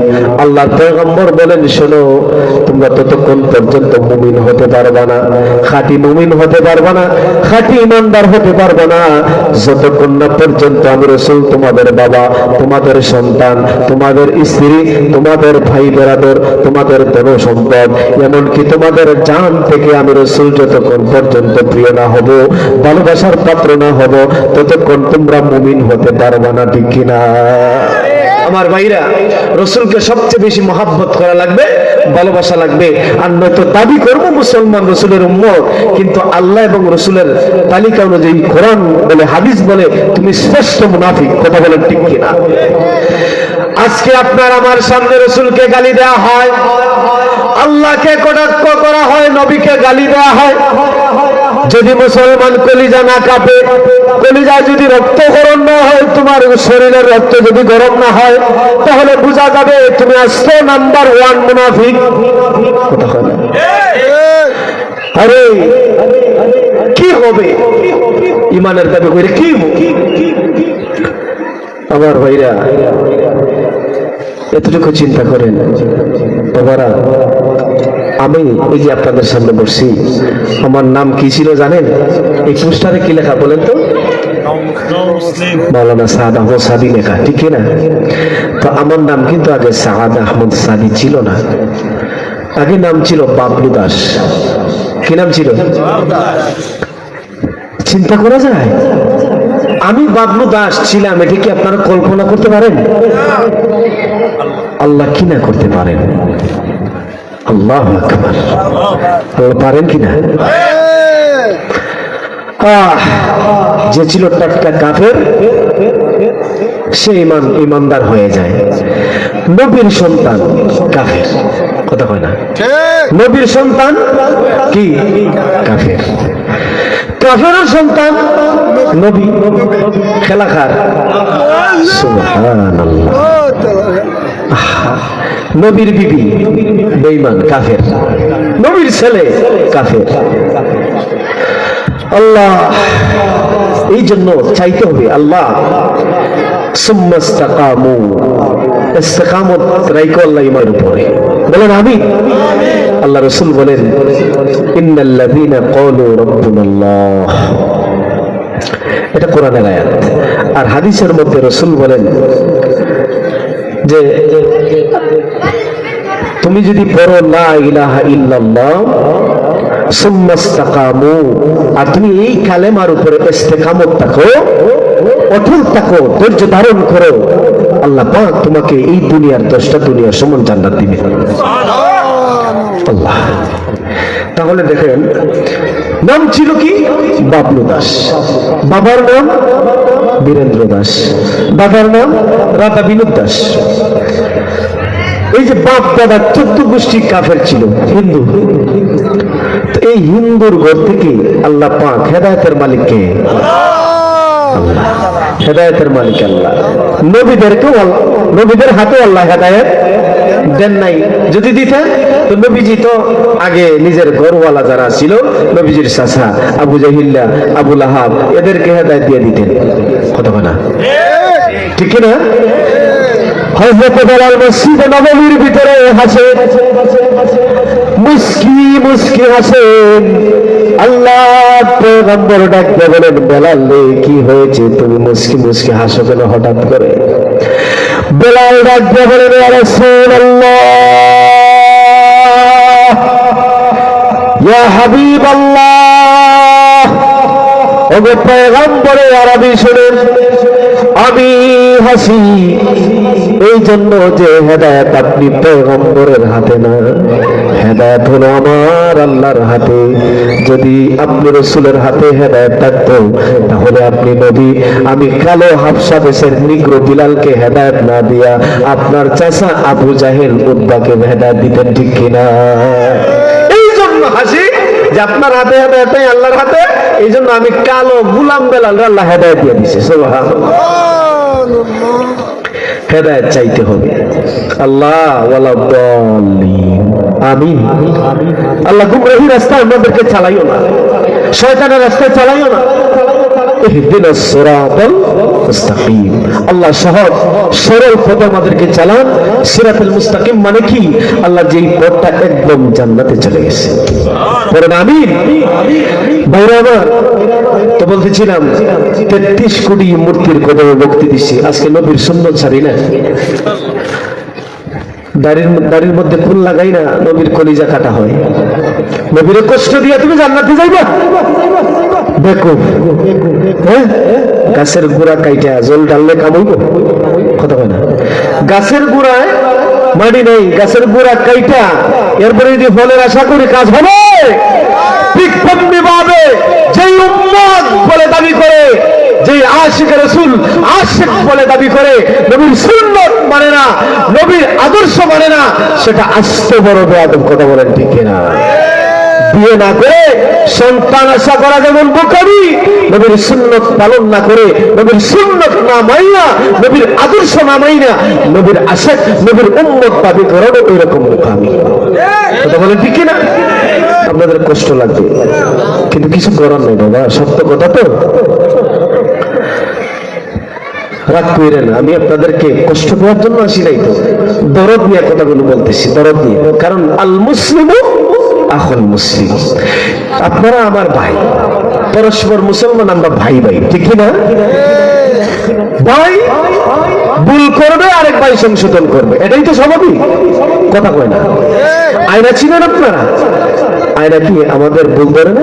আল্লাহর পয়গম্বর বলেন, শোনো, তোমরা ততক্ষণ পর্যন্ত মুমিন হতে পারবে না, খাঁটি মুমিন হতে পারবে না, খাঁটি ইমানদার হতে পারবে না, যতক্ষণ না পর্যন্ত আমি রাসূল তোমাদের বাবা, তোমাদের সন্তান, তোমাদের স্ত্রী, তোমাদের ভাই বেরাদর, তোমাদের ধন সম্পদ, এমনকি তোমাদের জান থেকে আমি রাসূল যতক্ষণ পর্যন্ত প্রিয় না হব, ভালোবাসার পাত্র না হব, ততক্ষণ তোমরা মুমিন হতে পারবে না। ঠিক কিনা? আমার ভাইরা, রাসূলকে সবচেয়ে বেশি মহব্বত করা লাগবে, ভালোবাসা লাগবে। আর নয়তো দাবি করবো মুসলমান, রাসূলের উম্মত, কিন্তু আল্লাহ এবং রাসূলের তালিকা অনুযায়ী কোরআন বলে, হাদিস বলে তুমি শ্রেষ্ঠ মুনাফিক। কথা বলেন ঠিক কিনা? আজকে আপনার আমার সামনে রাসূলকে গালি দেওয়া হয়, আল্লাহকে কটাক্ষ করা হয়, নবীকে গালি দেওয়া হয়। যদি মুসলমান কলিজা না কাঁপে, কলিজা যদি রক্ত গরম না হয়, তোমার শরীরের রক্ত যদি গরম না হয়, তাহলে বোঝা যাবে তুমি আসছো নাম্বার 1 মুনাফিক। কথা হয় না? আরে কি হবে ইমানের দাবি করে? কি আমার ভাইরা, এতটুকু চিন্তা করেন বাবারা। আমি এই যে আপনাদের সামনে বসছি, আমার নাম কি ছিল জানেন? এই পোস্টারে কি লেখা বলেন তো? মাওলানা সাদ আহমদ সাদি লেখা, ঠিক না? তো আমার নাম কিন্তু আগে সাদ আহমদ সাদি ছিল না, আগে নাম ছিল বাবলু দাস। কি নাম ছিল? চিন্তা করা যায়? আমি বাবলু দাস ছিলাম, এটা কি আপনারা কল্পনা করতে পারেন? আল্লাহ কি না করতে পারেন? আল্লাহু আকবার। আল্লাহ পারেন কিনা? যে ছিল টাটকা কাফের, সে ইমানদার হয়ে যায়। নবীর সন্তান কাফের। কথা কয় না? নবীর সন্তান কি? কাফের। কাফেরের সন্তান নবী, খেলাখার। সুবহানাল্লাহ। নবীর বিবি বেঈমান, কাফের। নবীর ছেলে কাফের। আল্লাহ এই জন্য চাইতে হবে, আল্লাহ সুম্মাস্তাকামু, ইস্তেকামত রাখো আল্লাহ ইমানের উপরে, বলেন আমিন। আল্লাহ রাসূল বলেন ইন্নাল্লাযীনা ক্বালু রাব্বুনাল্লাহ, এটা কোরআনের আয়াত। আর হাদিসের মধ্যে রাসূল বলেন যে তুমি যদি পড়ো লা ইলাহা ইল্লাল্লাহ সুম্মা ইসতাকামু, আর তুমি এই কালেমার উপরে ইস্তেকামত থাকো, অটল থাকো, ধৈর্য ধারণ করো, আল্লাহ পাক তোমাকে এই দুনিয়ার 10টা দুনিয়ার সমান জান্নাত দিবে। আল্লাহ। তাহলে দেখেন, নাম ছিল কি? বাবলু দাস। বাবার নাম বীরেন্দ্র দাস, দাদার নাম রাধা বিনোদ দাস। এই যে বাপ দাদা 14 গোষ্ঠী কাফের ছিল, হিন্দু। তো এই হিন্দুর ঘর থেকে আল্লাহ পাক হেদায়েতের মালিককে, আল্লাহ হেদায়েতের মালিক আল্লাহ। নবীদেরকেও নবীদের হাতে আল্লাহ হেদায়েত দেন নাই। যদি দিতেন তো নবীজি তো আগে নিজের ঘরওয়ালা যারা ছিল, নবীজির চাচা আবু জাহিল্লা, আবু লাহাব, এদেরকে হেদায়েত দিয়ে দিতেন। কথা বলা ঠিক না? হযরত বেলাল মসজিদে নববীর ভিতরে হাসে, মুস্কি মুস্কি হাসেন। আল্লাহ পয়গম্বর ডাকতে বলেন, বেলাল রে কি হয়েছে, তুমি মুস্কি মুস্কি হাসো কেন হঠাৎ করে? বেলাল ডাকতে বলেন, ইয়া রাসূলুল্লাহ, ইয়া হাবিবাল্লাহ, ওগো পয়গম্বরে আরবি শুনেন, আমি হাসি এই জন্য যে হেদায়েত আপনি পয়গম্বরের হাতে না, হেদায়েত হলো আমার আল্লাহর হাতে। যদি আপনি রাসূলের হাতে হেদায়েত থাকতো তাহলে আপনি নবী, আমি কালো হাবশা দেশের নিগ্রো বিলালকে হেদায়েত না দিয়া আপনার চাচা আবু জাহেল উদ্বাকে হেদায়েত দিতেন, ঠিক কিনা? এই জন্য হাসি যে আপনার হাতে হেদায়েত নাই, আল্লাহর হাতে। এই জন্য আমি কালো গোলাম বেলাল আল্লাহ হেদায়েত দিয়ে দিছে। সুবহানাল্লাহ। হেদায়েত চাইতে হবে। আল্লাহ ওয়ালা দাল্লিন, আমিন। আল্লাহ গুমরাহি রাস্তায় আমাদেরকে চালাইও না, শয়তানের রাস্তায় চালাইও না। ইহদিনাস সিরাতাল মুস্তাকিম, আল্লাহ সহজ সরল পথে আমাদেরকে চালান। সিরাতুল মুস্তাকিম মানে কি? আল্লাহ যেই পথটা একদম জান্নাতে চলে গেছে। পড়েন আমিন। ভাইরা আমার, তো বলতেছিলাম 33 কোটি মূর্তির কদমে ভক্তি দিচ্ছি, আজকে নবীর সুন্নত ছাড়ি না, দাড়ির মধ্যে ফুল লাগাই না, নবীর কলিজা কাটা হয়। নবীর কষ্ট দিয়ে তুমি জান্নাতে যাইবা? বেকুব, হ্যাঁ? গাছের গোড়া কাইটা জল ঢাললে কামইব? কথা বলে না। গাছের গোড়ায় মাটি নেই, গাছের গোড়া কাইটা এরপরে যদি ফলের আশা করি কাজ হবে? ঠিক তেমনি ভাবে যেই উম্মত বলে দাবি করে, যে আশিক রাসূল আশিক বলে দাবি করে, নবীর সুন্নাত মানে না, নবীর আদর্শ মানে না, সেটা আস্ত বড় বেয়াদব। কথা বলেন ঠিক কিনা? বিয়ে না করে সন্তান আশা করা যেমন বোকামি, নবীর সুন্নাত পালন না করে, নবীর সুন্নাত না মাইনা, নবীর আদর্শ না মাইনা, নবীর আশিক, নবীর উম্মত দাবি করানো এরকম বোকামি। কথা বলেন ঠিক কিনা? আপনাদের কষ্ট লাগবে, কিন্তু কিছু করার নেই বাবা, সত্য কথা তো। রাগ করেন, আমি আপনাদেরকে কষ্ট দেওয়ার জন্য আসি নাই তো, দরদ নিয়ে কথাগুলো বলতেছি, দরদ নিয়ে। কারণ আল মুসলিমু আখুল মুসলিম, আপনারা আমার ভাই, পরস্পর মুসলমান, আমরা ভাই ভাই, ঠিক না? ভাই ভুল করবে, আরেক ভাই সংশোধন করবে, এটাই তো স্বাভাবিক। কথা কয় না? আয়না ছিলেন আপনারা? আয়না কি আমাদের ভুল ধরে না?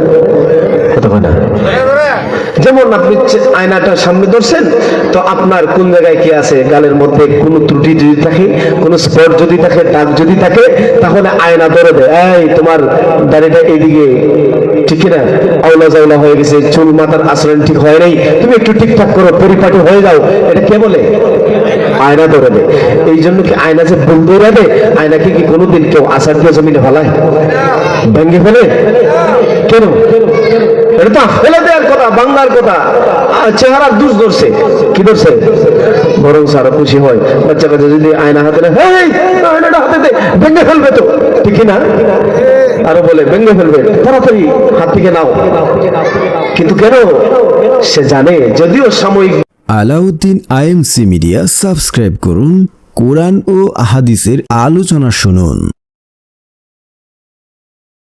কথা কয় না? যেমন আপনি আয়নাটা সামনে ধরছেন, তো আপনার কোন জায়গায় কি আছে, গালের মধ্যে কোনো ত্রুটি যদি থাকে, কোনো স্পট যদি থাকে, দাগ যদি থাকে, তাহলে আয়না ধরে দেয়, এই তোমার দাড়িটা এইদিকে ঠিক না, আওলা জাওলা হয়ে গেছে, চুল মাথার আচরণ ঠিক হয় নাই, তুমি একটু ঠিকঠাক করো, পরিপাটি হয়ে যাও। এটা কে বলে? আয়না ধরে দেয়। এই জন্য কি আয়না যে ভুল ধরে দেয়, আয়নাকে কি কোনোদিন কেউ আচার দিয়ে জমিনে ফেলায়, ভেঙে ফেলে? কেন? এটা তো ফেলে দেওয়ার কথা, বাংলার কথা। চেহারার দোষ ধরছে, কি ধরছে? বরং আরো খুশি হয় বাচ্চা কাছে যদি আয়না হাতে নেয়, আয়নাটা হাতে দে, ভেঙে ফেলবে তো, ঠিক না? আরো বলে ভেঙে ফেলবে, তাড়াতাড়ি হাত থেকে নাও। কিন্তু কেন? সে জানে যদিও সাময়িক। আলাউদ্দিন আইএমসি মিডিয়া সাবস্ক্রাইব করুন, কোরআন ও আহাদিসের আলোচনা শুনুন।